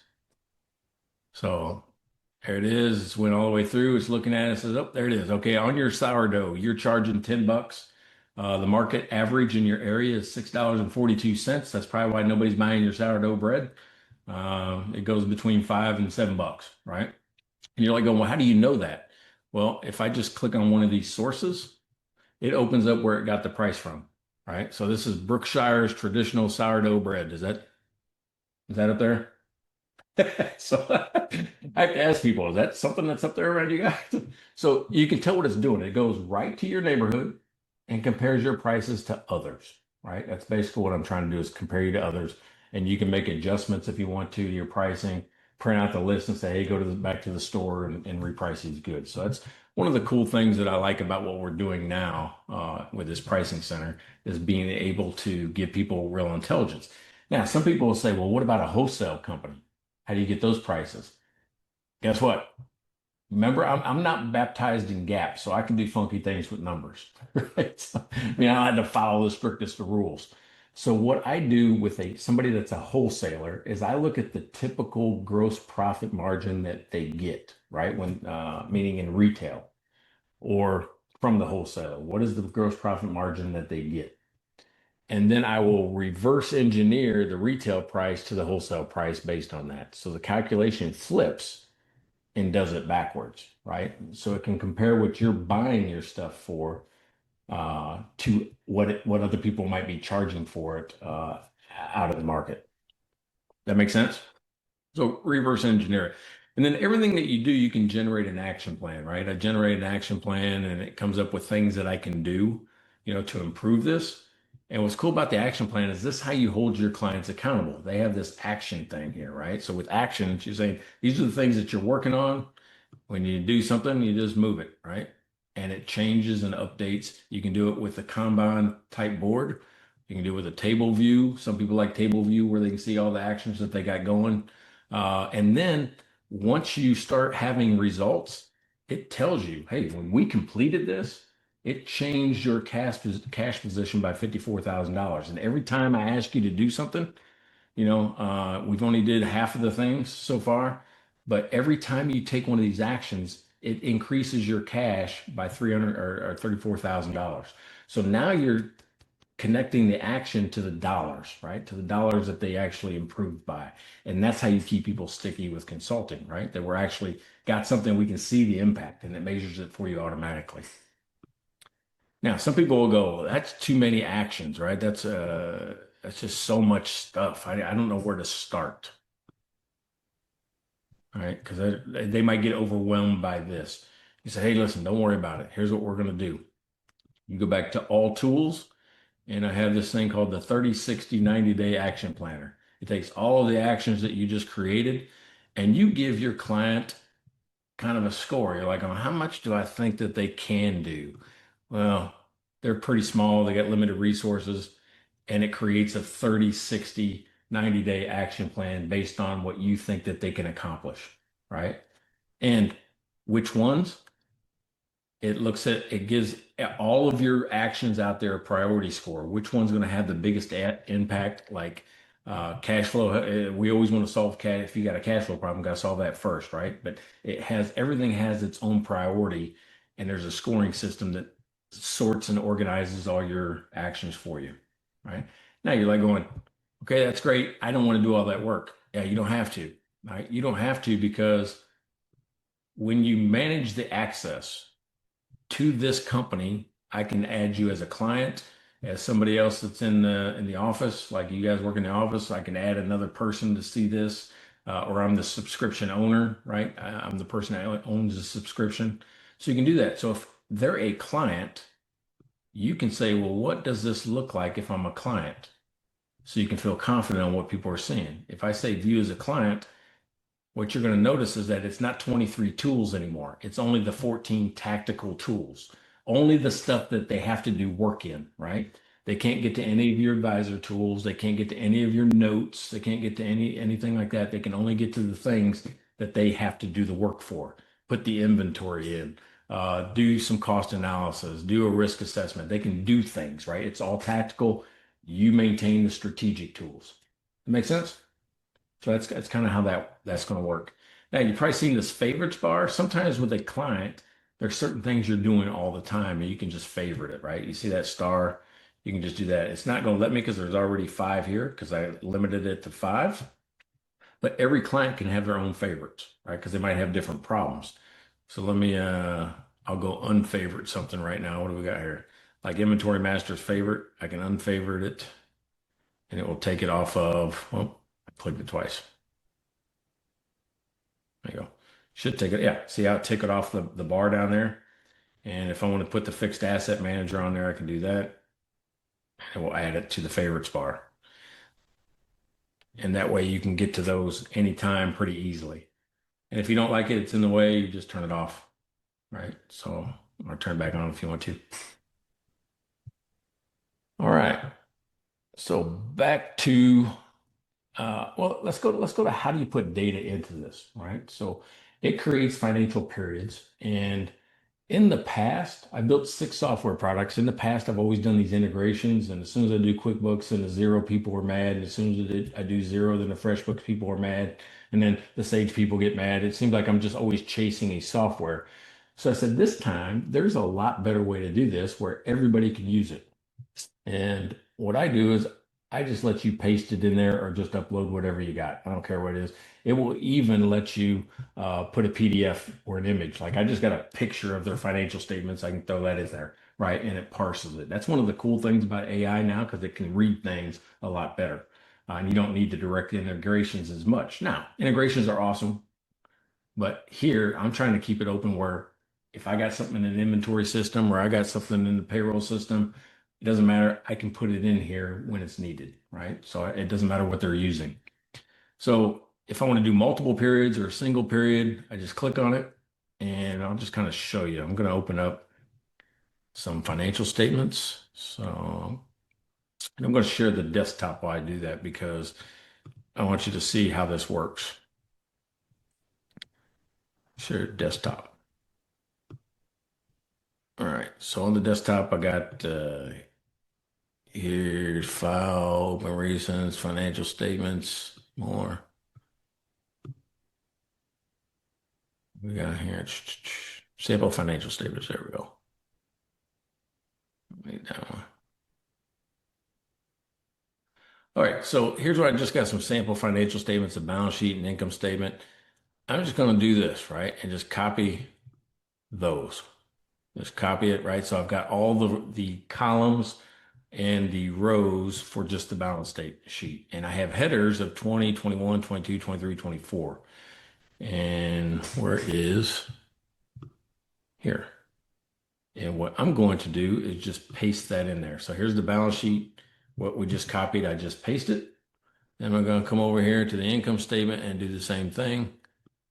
So there it is. It's went all the way through. It's looking at it. It says, oh, there it is. Okay, on your sourdough, you're charging $10. The market average in your area is $6.42. That's probably why nobody's buying your sourdough bread. It goes between $5 and $7, right? And you're like, going, well, how do you know that? Well, if I just click on one of these sources, it opens up where it got the price from, right? So this is Brookshire's traditional sourdough bread. Is that up there? So I have to ask people, is that something that's up there around you guys? So you can tell what it's doing. It goes right to your neighborhood and compares your prices to others, right? That's basically what I'm trying to do, is compare you to others. And you can make adjustments if you want to your pricing. print out the list and say, hey, go to back to the store and reprice these goods. So that's one of the cool things that I like about what we're doing now with this pricing center is being able to give people real intelligence. Now, some people will say, well, what about a wholesale company? How do you get those prices? Guess what? Remember, I'm not baptized in GAAP, so I can do funky things with numbers. Right? So, I mean, I don't have to follow the strictest of rules. So what I do with somebody that's a wholesaler is I look at the typical gross profit margin that they get, right? When meaning in retail or from the wholesaler. What is the gross profit margin that they get? And then I will reverse engineer the retail price to the wholesale price based on that. So the calculation flips and does it backwards, right? So it can compare what you're buying your stuff for to what other people might be charging for it out of the market. That makes sense? So reverse engineer it. And then everything that you do, you can generate an action plan, right? I generate an action plan and it comes up with things that I can do, to improve this. And what's cool about the action plan is this how you hold your clients accountable. They have this action thing here, right? So with actions, you're saying these are the things that you're working on. When you do something, you just move it, right? And it changes and updates. You can do it with a Kanban type board. You can do it with a table view. Some people like table view where they can see all the actions that they got going. And then once you start having results, it tells you, hey, when we completed this, it changed your cash position by $54,000. And every time I ask you to do something, we've only did half of the things so far, but every time you take one of these actions, it increases your cash by $300 or $34,000. So now you're connecting the action to the dollars, right? To the dollars that they actually improved by. And that's how you keep people sticky with consulting, right? That we're actually got something we can see the impact and it measures it for you automatically. Now, some people will go, that's too many actions, right? That's just so much stuff. I don't know where to start. All right, because they might get overwhelmed by this. You say, hey, listen, don't worry about it. Here's what we're going to do. You go back to all tools, and I have this thing called the 30, 60, 90-day action planner. It takes all of the actions that you just created, and you give your client kind of a score. You're like, oh, how much do I think that they can do? Well, they're pretty small. They got limited resources, and it creates a 30, 60, 90-day action plan based on what you think that they can accomplish, right? And which ones? It gives all of your actions out there a priority score. Which one's going to have the biggest impact? Like cash flow. We always want to solve cash. If you got a cash flow problem, got to solve that first, right? But everything has its own priority, and there's a scoring system that sorts and organizes all your actions for you, right? Now you're like going, okay, that's great. I don't want to do all that work. Yeah, you don't have to, right? You don't have to because when you manage the access to this company, I can add you as a client, as somebody else that's in the office, like you guys work in the office. I can add another person to see this, or I'm the subscription owner, right? I'm the person that owns the subscription, so you can do that. So if they're a client, you can say, well, what does this look like if I'm a client? So you can feel confident on what people are seeing. If I say view as a client, what you're going to notice is that it's not 23 tools anymore. It's only the 14 tactical tools, only the stuff that they have to do work in, right? They can't get to any of your advisor tools. They can't get to any of your notes. They can't get to anything like that. They can only get to the things that they have to do the work for. Put the inventory in, do some cost analysis, do a risk assessment. They can do things, right? It's all tactical. You maintain the strategic tools. That make sense? So that's kind of how that's going to work. Now, you've probably seen this favorites bar. Sometimes with a client, there's certain things you're doing all the time, and you can just favorite it, right? You see that star, you can just do that. It's not going to let me because there's already 5 here because I limited it to 5. But every client can have their own favorites, right? Because they might have different problems. So let me, I'll go unfavorite something right now. What do we got here? Like inventory master's favorite. I can unfavorite it, and it will take it off of, well, I clicked it twice. There you go. Should take it. Yeah. See how it take it off the bar down there? And if I want to put the fixed asset manager on there, I can do that. And we'll add it to the favorites bar. And that way you can get to those anytime pretty easily. And if you don't like it, it's in the way, you just turn it off, right? So I'll turn it back on if you want to. All right. So back to well, let's go to how do you put data into this, right? So it creates financial periods. And in the past, I built 6 software products. In the past, I've always done these integrations. And as soon as I do QuickBooks and the Zero people were mad. And as soon as I do Zero, then the FreshBooks people are mad. And then the Sage people get mad. It seems like I'm just always chasing a software. So I said, this time, there's a lot better way to do this where everybody can use it. And what I do is I just let you paste it in there or just upload whatever you got. I don't care what it is. It will even let you put a PDF or an image. Like I just got a picture of their financial statements. I can throw that in there, right? And it parses it. That's one of the cool things about AI now because it can read things a lot better. And you don't need the direct integrations as much. Now, integrations are awesome. But here, I'm trying to keep it open where if I got something in an inventory system or I got something in the payroll system, it doesn't matter. I can put it in here when it's needed, right? So it doesn't matter what they're using. So if I want to do multiple periods or a single period, I just click on it and I'll just kind of show you. I'm going to open up some financial statements. So and I'm going to share the desktop while I do that because I want you to see how this works. Share desktop. All right, so on the desktop, I got here's file, open recents, financial statements, more. We got here sample financial statements. There we go. Make that one. All right, so here's what I just got some sample financial statements, a balance sheet, and income statement. I'm just going to do this, right, and just copy those. Just copy it, right? So I've got all the columns and the rows for just the balance sheet. And I have headers of 20, 21, 22, 23, 24. And where is here? And what I'm going to do is just paste that in there. So here's the balance sheet. What we just copied, I just paste it. Then I'm going to come over here to the income statement and do the same thing.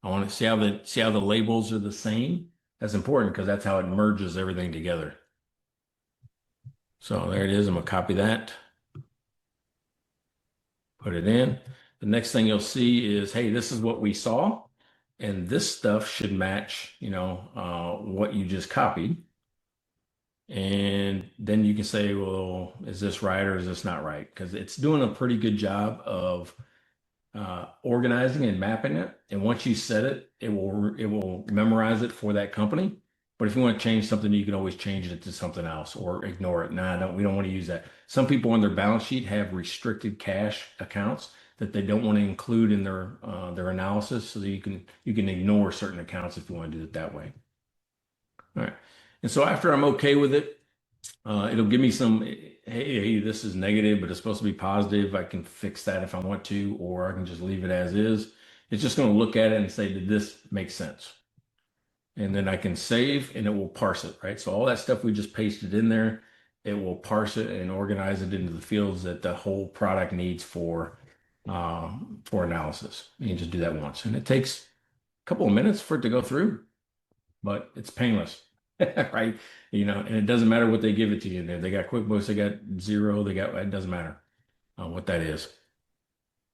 I want to see how the labels are the same. That's important because that's how it merges everything together. So there it is. I'm going to copy that. Put it in. The next thing you'll see is, hey, this is what we saw. And this stuff should match, what you just copied. And then you can say, well, is this right or is this not right? Because it's doing a pretty good job of organizing and mapping it. And once you set it, it will memorize it for that company. But if you want to change something, you can always change it to something else or ignore it. Nah, we don't want to use that. Some people on their balance sheet have restricted cash accounts that they don't want to include in their analysis, so that you can ignore certain accounts if you want to do it that way. All right. And so after I'm okay with it, it'll give me some, hey, this is negative, but it's supposed to be positive. I can fix that if I want to, or I can just leave it as is. It's just going to look at it and say, did this make sense? And then I can save and it will parse it, right? So all that stuff we just pasted in there, it will parse it and organize it into the fields that the whole product needs for analysis. You can just do that once. And it takes a couple of minutes for it to go through, but it's painless, right? And it doesn't matter what they give it to you in there. They got QuickBooks, they got Zero, it doesn't matter what that is.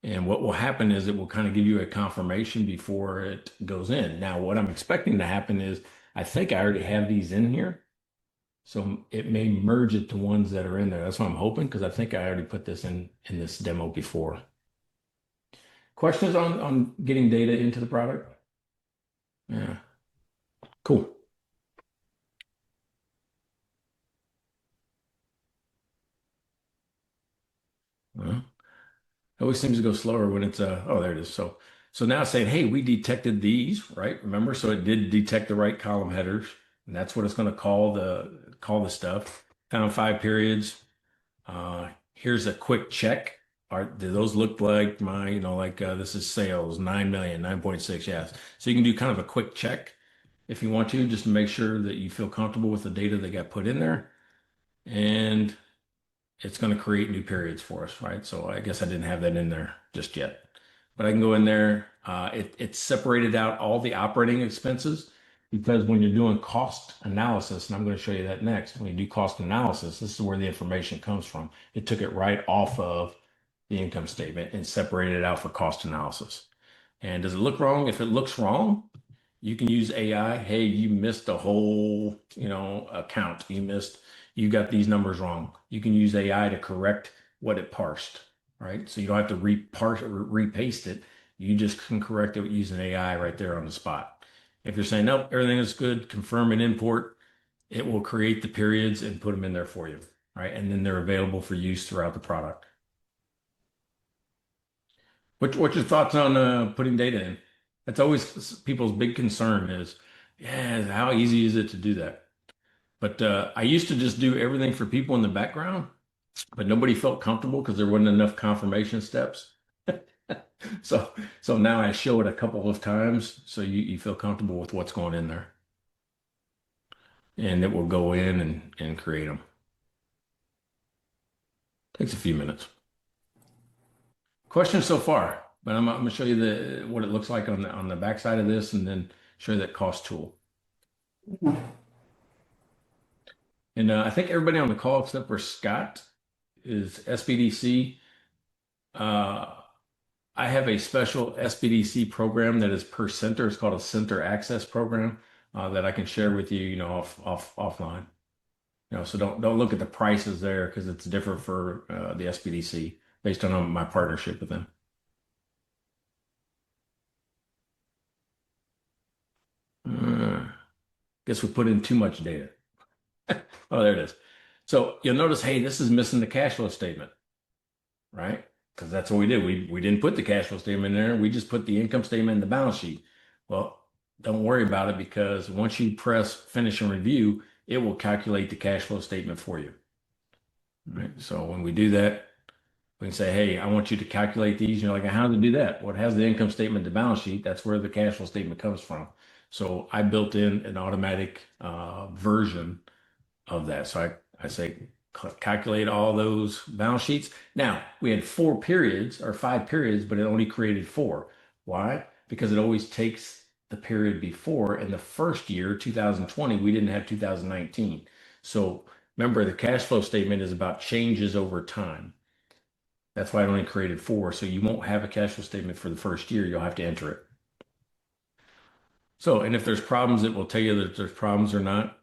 And what will happen is it will kind of give you a confirmation before it goes in. Now, what I'm expecting to happen is I think I already have these in here. So it may merge it to ones that are in there. That's what I'm hoping, because I think I already put this in this demo before. Questions on getting data into the product? Yeah. Cool. Well, it always seems to go slower when it's oh, there it is. So now it's saying, hey, we detected these, right? Remember, so it did detect the right column headers, and that's what it's going to call the stuff. Found 5 periods. Here's a quick check. Do those look like my, this is sales, 9 million, 9.6, yes. So you can do kind of a quick check if you want to, just to make sure that you feel comfortable with the data that got put in there. And it's going to create new periods for us, right? So I guess I didn't have that in there. just yet. But I can go in there. It separated out all the operating expenses because when you're doing cost analysis, and I'm going to show you that next, when you do cost analysis, this is where the information comes from. It took it right off of the income statement and separated it out for cost analysis. And does it look wrong? If it looks wrong, you can use AI. Hey, you missed a whole, account. You got these numbers wrong. You can use AI to correct what it parsed, right? So you don't have to repaste it. You just can correct it using AI right there on the spot. If you're saying, nope, everything is good, confirm and import, it will create the periods and put them in there for you, right? And then they're available for use throughout the product. What's your thoughts on putting data in? That's always people's big concern is, yeah, how easy is it to do that? But I used to just do everything for people in the background, but nobody felt comfortable because there wasn't enough confirmation steps. So now I show it a couple of times so you feel comfortable with what's going in there. And it will go in and create them. Takes a few minutes. Questions so far, but I'm going to show you what it looks like on the back side of this and then show you that cost tool. And I think everybody on the call except for Scott is SBDC. I have a special SBDC program that is per center. It's called a center access program that I can share with you, offline. So don't look at the prices there because it's different for the SBDC based on my partnership with them. Guess we put in too much data. Oh, there it is. So you'll notice, hey, this is missing the cash flow statement, right? Because that's what we did. We didn't put the cash flow statement in there. We just put the income statement in the balance sheet. Well, don't worry about it because once you press finish and review, it will calculate the cash flow statement for you. All right. So when we do that, we can say, hey, I want you to calculate these. You're like, how to do that? Well, it has the income statement, the balance sheet. That's where the cash flow statement comes from. So I built in an automatic version of that. So I say, calculate all those balance sheets. Now, we had 4 periods or 5 periods, but it only created 4. Why? Because it always takes the period before. In the first year, 2020, we didn't have 2019. So remember, the cash flow statement is about changes over time. That's why it only created 4. So you won't have a cash flow statement for the first year. You'll have to enter it. So, and if there's problems, it will tell you that there's problems or not.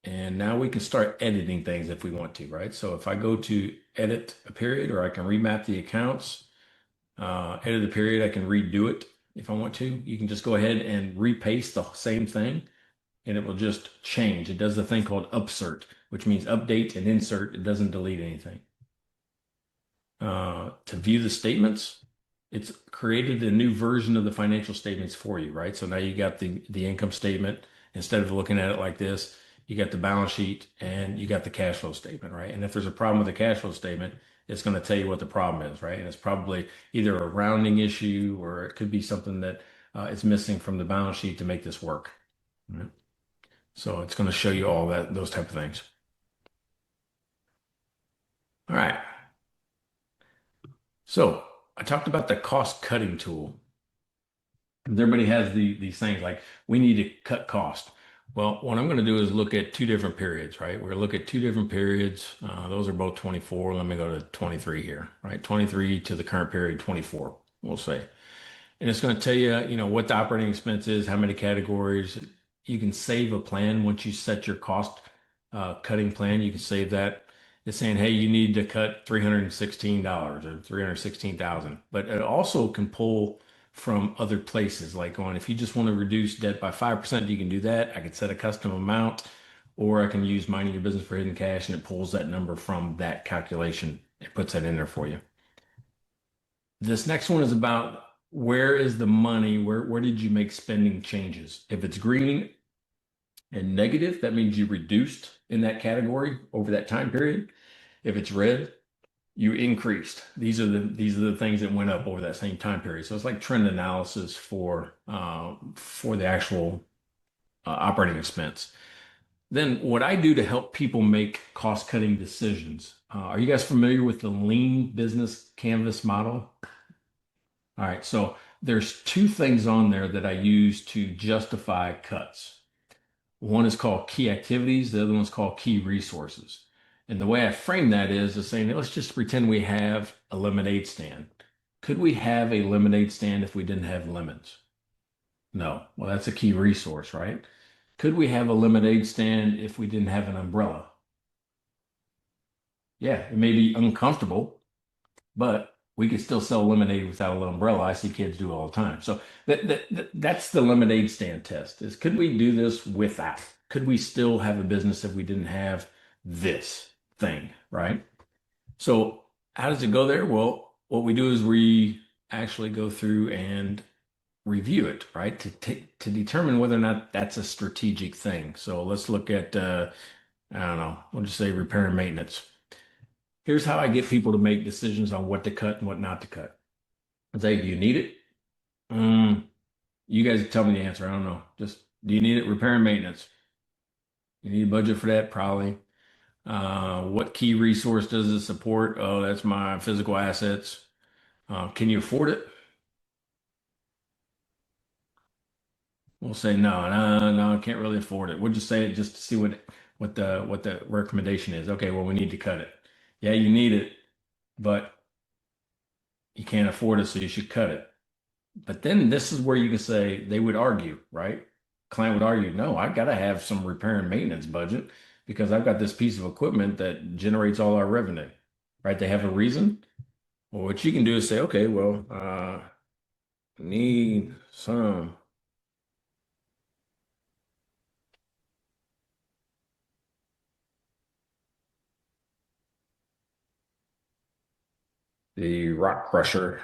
And now we can start editing things if we want to, right? So if I go to edit a period, or I can remap the accounts, edit a period, I can redo it if I want to. You can just go ahead and repaste the same thing and it will just change. It does the thing called upsert, which means update and insert. It doesn't delete anything. To view the statements, it's created a new version of the financial statements for you, right? So now you got the income statement. Instead of looking at it like this, you got the balance sheet and you got the cash flow statement, right? And if there's a problem with the cash flow statement, it's going to tell you what the problem is, right? And it's probably either a rounding issue or it could be something that is missing from the balance sheet to make this work. Right? So it's going to show you all those type of things. All right. So I talked about the cost cutting tool. Everybody has these things like we need to cut cost. Well, what I'm going to do is look at 2 different periods, right? We're going to look at 2 different periods. Those are both 24. Let me go to 23 here, right? 23 to the current period, 24, we'll say. And it's going to tell you, what the operating expense is, how many categories. You can save a plan once you set your cost cutting plan. You can save that. It's saying, hey, you need to cut $316 or $316,000. But it also can pull from other places, like if you just want to reduce debt by 5%, you can do that. I could set a custom amount, or I can use Mining Your Business for Hidden Cash, and it pulls that number from that calculation. It puts that in there for you. This next one is about where is the money? Where did you make spending changes? If it's green and negative, that means you reduced in that category over that time period. If it's red, you increased. These are the things that went up over that same time period. So it's like trend analysis for the actual operating expense. Then what I do to help people make cost cutting decisions. Are you guys familiar with the lean business canvas model? All right, so there's two things on there that I use to justify cuts. One is called key activities, the other one's called key resources. And the way I frame that is saying, let's just pretend we have a lemonade stand. Could we have a lemonade stand if we didn't have lemons? No. Well, that's a key resource, right? Could we have a lemonade stand if we didn't have an umbrella? Yeah, it may be uncomfortable, but we could still sell lemonade without a little umbrella. I see kids do it all the time. So that's the lemonade stand test is could we do this without? Could we still have a business if we didn't have this thing, right? So how does it go there? Well, what we do is we actually go through and review it, right? To determine whether or not that's a strategic thing. So let's look at I don't know, we'll just say repair and maintenance. Here's how I get people to make decisions on what to cut and what not to cut. I say, do you need it? You guys tell me the answer. I don't know. Just do you need it? Repair and maintenance. You need a budget for that? Probably. What key resource does it support? Oh, that's my physical assets. Can you afford it? We'll say no, no, no, I can't really afford it. We'll just say it just to see what the recommendation is. Okay, well, we need to cut it. Yeah, you need it, but you can't afford it, so you should cut it. But then this is where you can say they would argue, right? Client would argue, no, I got to have some repair and maintenance budget because I've got this piece of equipment that generates all our revenue, right? They have a reason. Well, what you can do is say, okay, well, need some. The rock crusher.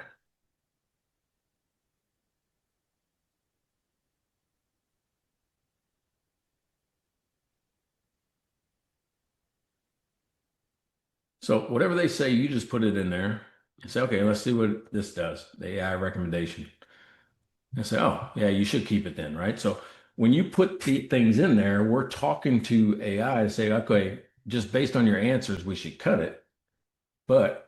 So whatever they say, you just put it in there and say, okay, let's see what this does, the AI recommendation. And say, oh, yeah, you should keep it then, right? So when you put the things in there, we're talking to AI to say, okay, just based on your answers, we should cut it. But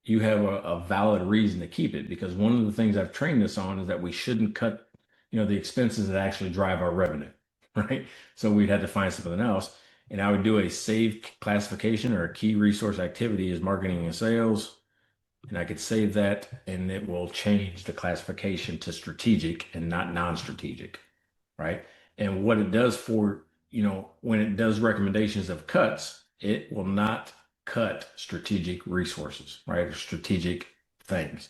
you have a valid reason to keep it because one of the things I've trained this on is that we shouldn't cut, the expenses that actually drive our revenue, right? So we'd have to find something else. And I would do a save classification or a key resource activity as marketing and sales. And I could save that and it will change the classification to strategic and not non-strategic, right? And what it does for, when it does recommendations of cuts, it will not cut strategic resources, right? Or strategic things.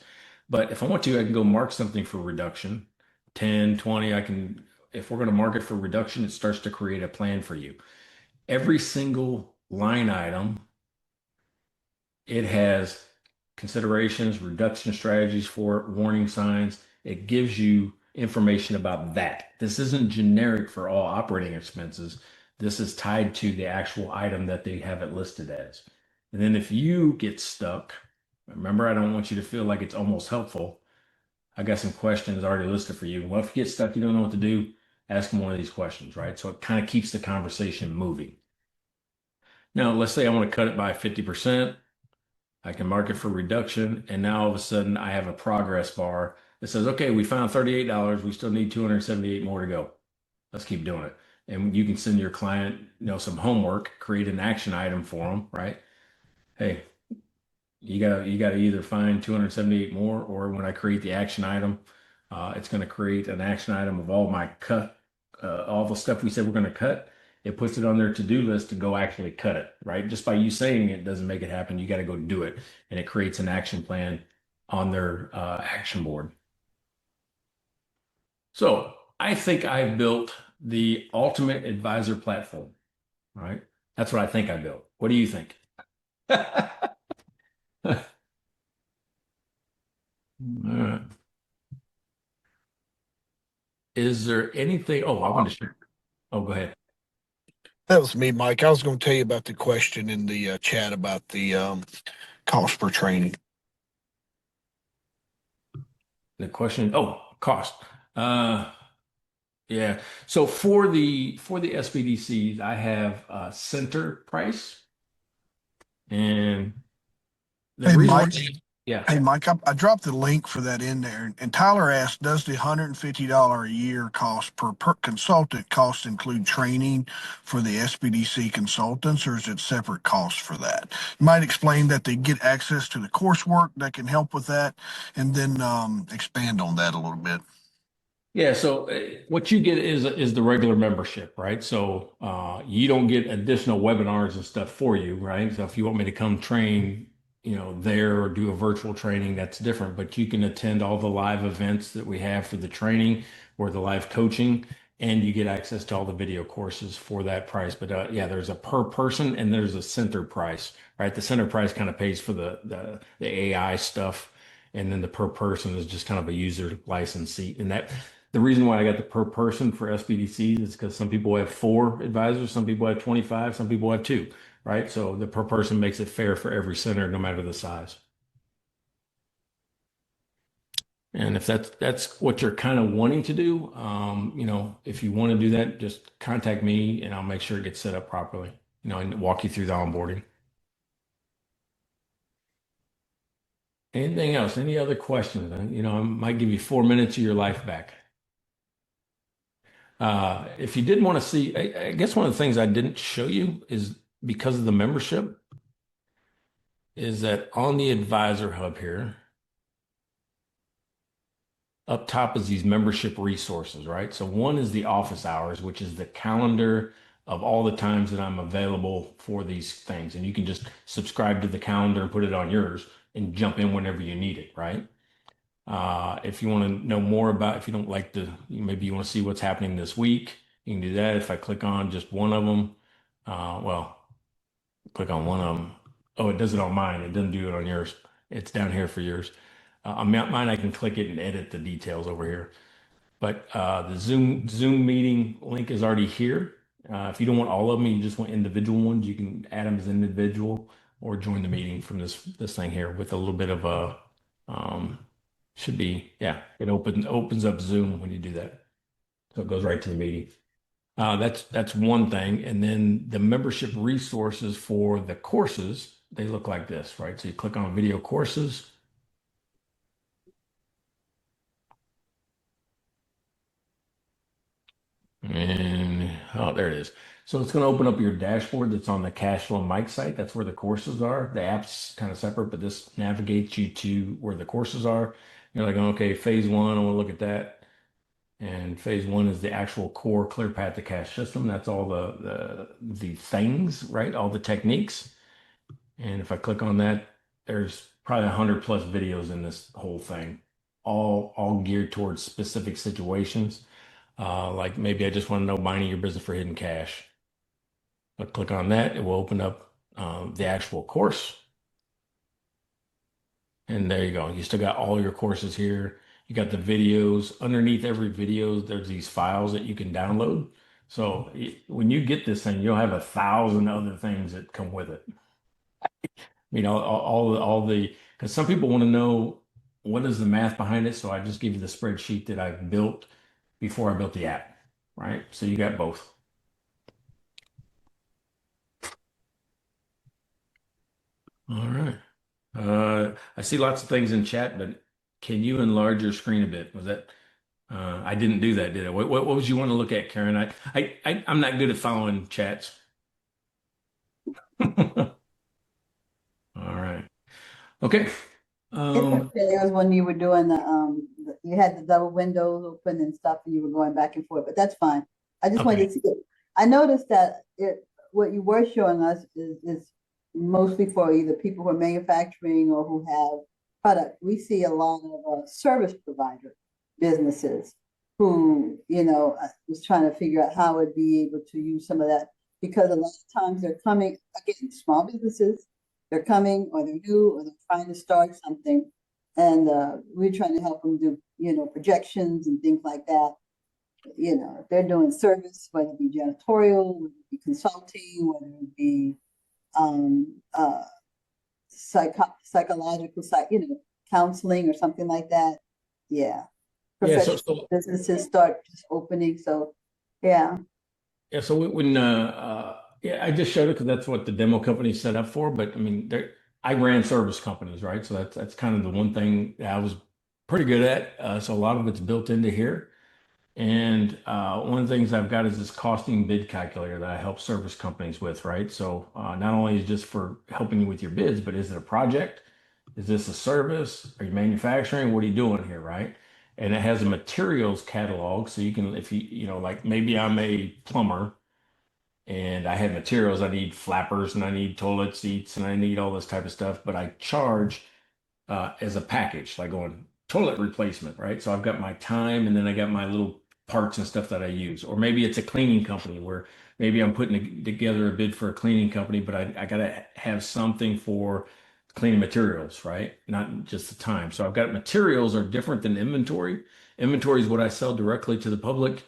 But if I want to, I can go mark something for reduction, 10, 20, if we're going to mark it for reduction, it starts to create a plan for you. Every single line item, it has considerations, reduction strategies for it, warning signs. It gives you information about that. This isn't generic for all operating expenses. This is tied to the actual item that they have it listed as. And then if you get stuck, remember, I don't want you to feel like it's almost helpful. I got some questions already listed for you. Well, if you get stuck, you don't know what to do, ask them one of these questions, right? So it kind of keeps the conversation moving. Now, let's say I want to cut it by 50%. I can mark it for reduction. And now all of a sudden I have a progress bar that says, okay, we found $38. We still need 278 more to go. Let's keep doing it. And you can send your client, some homework, create an action item for them, right? Hey, you gotta either find 278 more, or when I create the action item, it's going to create an action item of all my cut, all the stuff we said we're going to cut. It puts it on their to-do list to go actually cut it, right? Just by you saying it doesn't make it happen. You got to go do it, and it creates an action plan on their action board. So I think I've built the ultimate advisor platform, right? That's what I think I built. What do you think? All right. Is there anything? Oh, I want to share. Oh, go ahead. That was me, Mike. I was going to tell you about the question in the chat about the cost per training. The question, cost. Yeah. So for the SBDCs, I have center price, and the Hey, reason Mike. Yeah. Hey, Mike, I dropped the link for that in there. And Tyler asked, does the $150 a year cost per consultant cost include training for the SBDC consultants, or is it separate cost for that? You might explain that they get access to the coursework that can help with that, and then expand on that a little bit. Yeah, so what you get is the regular membership, right? So you don't get additional webinars and stuff for you, right? So if you want me to come train, there or do a virtual training, that's different. But you can attend all the live events that we have for the training or the live coaching, and you get access to all the video courses for that price. But yeah, there's a per person and there's a center price, right? The center price kind of pays for the AI stuff, and then the per person is just kind of a user license seat, and that. The reason why I got the per person for SBDC is because some people have 4 advisors, some people have 25, some people have 2, right? So the per person makes it fair for every center, no matter the size. And if that's what you're kind of wanting to do, if you want to do that, just contact me and I'll make sure it gets set up properly, and walk you through the onboarding. Anything else? Any other questions? I might give you 4 minutes of your life back. If you did want to see, I guess one of the things I didn't show you is because of the membership, is that on the Advisor Hub here, up top is these membership resources, right? So one is the office hours, which is the calendar of all the times that I'm available for these things. And you can just subscribe to the calendar and put it on yours and jump in whenever you need it, right? If you want to know more about, if you don't like maybe you want to see what's happening this week, you can do that. If I click on just one of them, click on one of them. Oh, it does it on mine. It doesn't do it on yours. It's down here for yours. On mine, I can click it and edit the details over here. But the Zoom meeting link is already here. If you don't want all of them, you just want individual ones, you can add them as individual or join the meeting from this thing here with a little bit of a should be, yeah, it opens up Zoom when you do that. So it goes right to the meeting. That's one thing. And then the membership resources for the courses, they look like this, right? So you click on video courses. And there it is. So it's going to open up your dashboard that's on the Cashflow Mike site. That's where the courses are. The app's kind of separate, but this navigates you to where the courses are. You're like, okay, phase 1, I want to look at that. And phase 1 is the actual core clear path to cash system. That's all the things, right? All the techniques. And if I click on that, there's probably 100 plus videos in this whole thing, all geared towards specific situations. Like maybe I just want to know minding your business for hidden cash. I'll click on that. It will open up the actual course. And there you go. You still got all your courses here. You got the videos. Underneath every video, there's these files that you can download. So when you get this thing, you'll have 1,000 other things that come with it. All the, because some people want to know what is the math behind it. So I just give you the spreadsheet that I built before I built the app, right? So you got both. All right. I see lots of things in chat, but can you enlarge your screen a bit? Was that, I didn't do that, did I? What was you want to look at, Karen? I'm not good at following chats. All right. Okay. There was when you were doing you had the double windows open and stuff, and you were going back and forth, but that's fine. I just wanted to see. I noticed that what you were showing us is mostly for either people who are manufacturing or who have product. We see a lot of service provider businesses who, was trying to figure out how would be able to use some of that, because a lot of times they're coming, again, small businesses, they're coming or they're new or they're trying to start something. And we're trying to help them do, projections and things like that. If they're doing service, whether it be janitorial, whether it be consulting, whether it be psychological, counseling or something like that. Yeah. Professional businesses start just opening. So, yeah. Yeah. So when, I just showed it because that's what the demo company set up for. But I mean, I ran service companies, right? So that's kind of the one thing that I was pretty good at. So a lot of it's built into here. And one of the things I've got is this costing bid calculator that I help service companies with, right? So not only is just for helping you with your bids, but is it a project? Is this a service? Are you manufacturing? What are you doing here, right? And it has a materials catalog. So you can, if you know, like maybe I'm a plumber and I have materials, I need flappers and I need toilet seats and I need all this type of stuff, but I charge as a package, like going toilet replacement, right? So I've got my time and then I got my little parts and stuff that I use. Or maybe it's a cleaning company where maybe I'm putting together a bid for a cleaning company, but I got to have something for cleaning materials, right? Not just the time. So I've got materials are different than inventory. Inventory is what I sell directly to the public.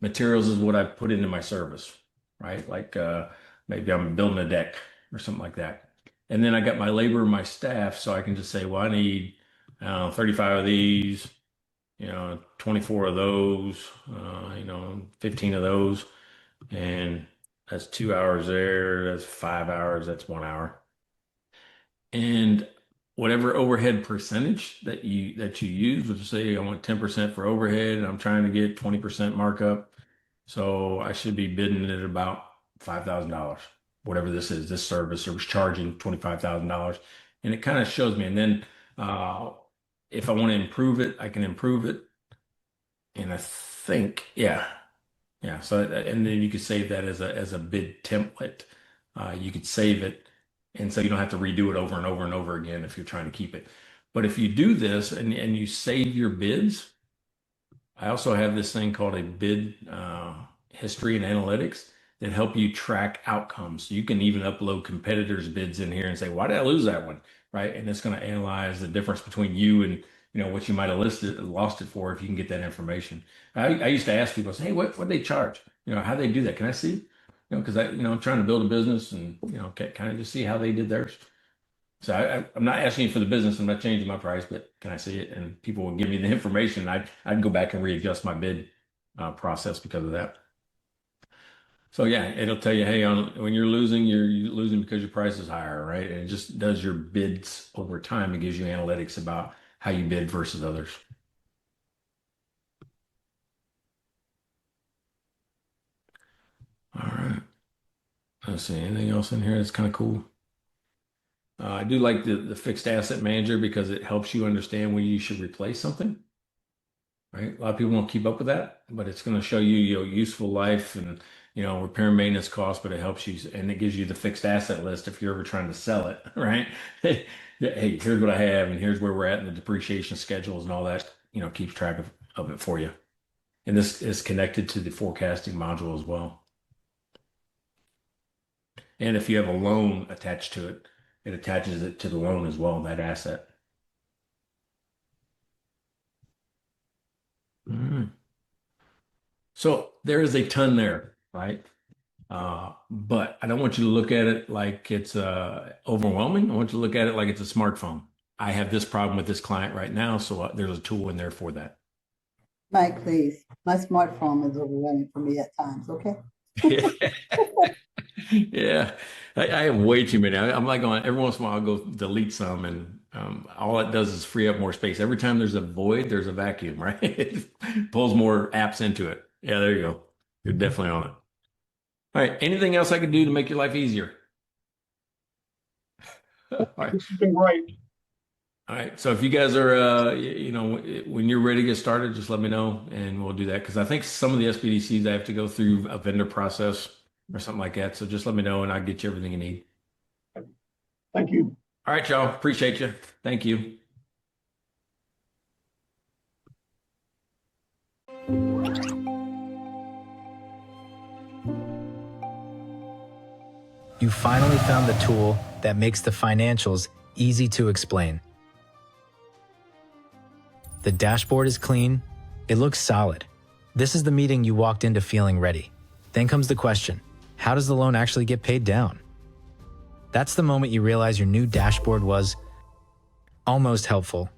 Materials is what I put into my service, right? Like maybe I'm building a deck or something like that. And then I got my labor and my staff, so I can just say, well, I need 35 of these, 24 of those, 15 of those. And that's 2 hours there. That's 5 hours. That's 1 hour. And whatever overhead percentage that you use, let's say I want 10% for overhead and I'm trying to get 20% markup. So I should be bidding it at about $5,000, whatever this is, this service, or was charging $25,000. And it kind of shows me. And then if I want to improve it, I can improve it. And I think, yeah. So, and then you could save that as a bid template. You could save it. And so you don't have to redo it over and over and over again if you're trying to keep it. But if you do this and you save your bids, I also have this thing called a bid history and analytics that help you track outcomes. You can even upload competitors' bids in here and say, why did I lose that one? Right. And it's going to analyze the difference between you and what you might have lost it for if you can get that information. I used to ask people, say, hey, what they charge? How they do that? Can I see? Because I'm trying to build a business and kind of just see how they did theirs. So I'm not asking you for the business. I'm not changing my price, but can I see it? And people will give me the information. I'd go back and readjust my bid process because of that. So yeah, it'll tell you, hey, when you're losing because your price is higher, right? And it just does your bids over time. It gives you analytics about how you bid versus others. All right. Let's see. Anything else in here that's kind of cool? I do like the fixed asset manager because it helps you understand when you should replace something. Right? A lot of people won't keep up with that, but it's going to show you your useful life and repair and maintenance costs, but it helps you and it gives you the fixed asset list if you're ever trying to sell it, right? Hey, here's what I have and here's where we're at in the depreciation schedules and all that, keeps track of it for you. And this is connected to the forecasting module as well. And if you have a loan attached to it, it attaches it to the loan as well, that asset. So there is a ton there, right? But I don't want you to look at it like it's overwhelming. I want you to look at it like it's a smartphone. I have this problem with this client right now, so there's a tool in there for that. Mike, please. My smartphone is overwhelming for me at times, okay? Yeah, I have way too many. I'm like going every once in a while I'll go delete some, and all it does is free up more space. Every time there's a void, there's a vacuum, right? It pulls more apps into it. Yeah, there you go. You're definitely on it. All right. Anything else I can do to make your life easier? All right. This has been great. All right. So if you guys are, when you're ready to get started, just let me know and we'll do that. Because I think some of the SBDCs I have to go through a vendor process or something like that. So just let me know and I'll get you everything you need. Thank you. All right, y'all. Appreciate you. Thank you. You finally found the tool that makes the financials easy to explain. The dashboard is clean. It looks solid. This is the meeting you walked into feeling ready. Then comes the question, how does the loan actually get paid down? That's the moment you realize your new dashboard was almost helpful,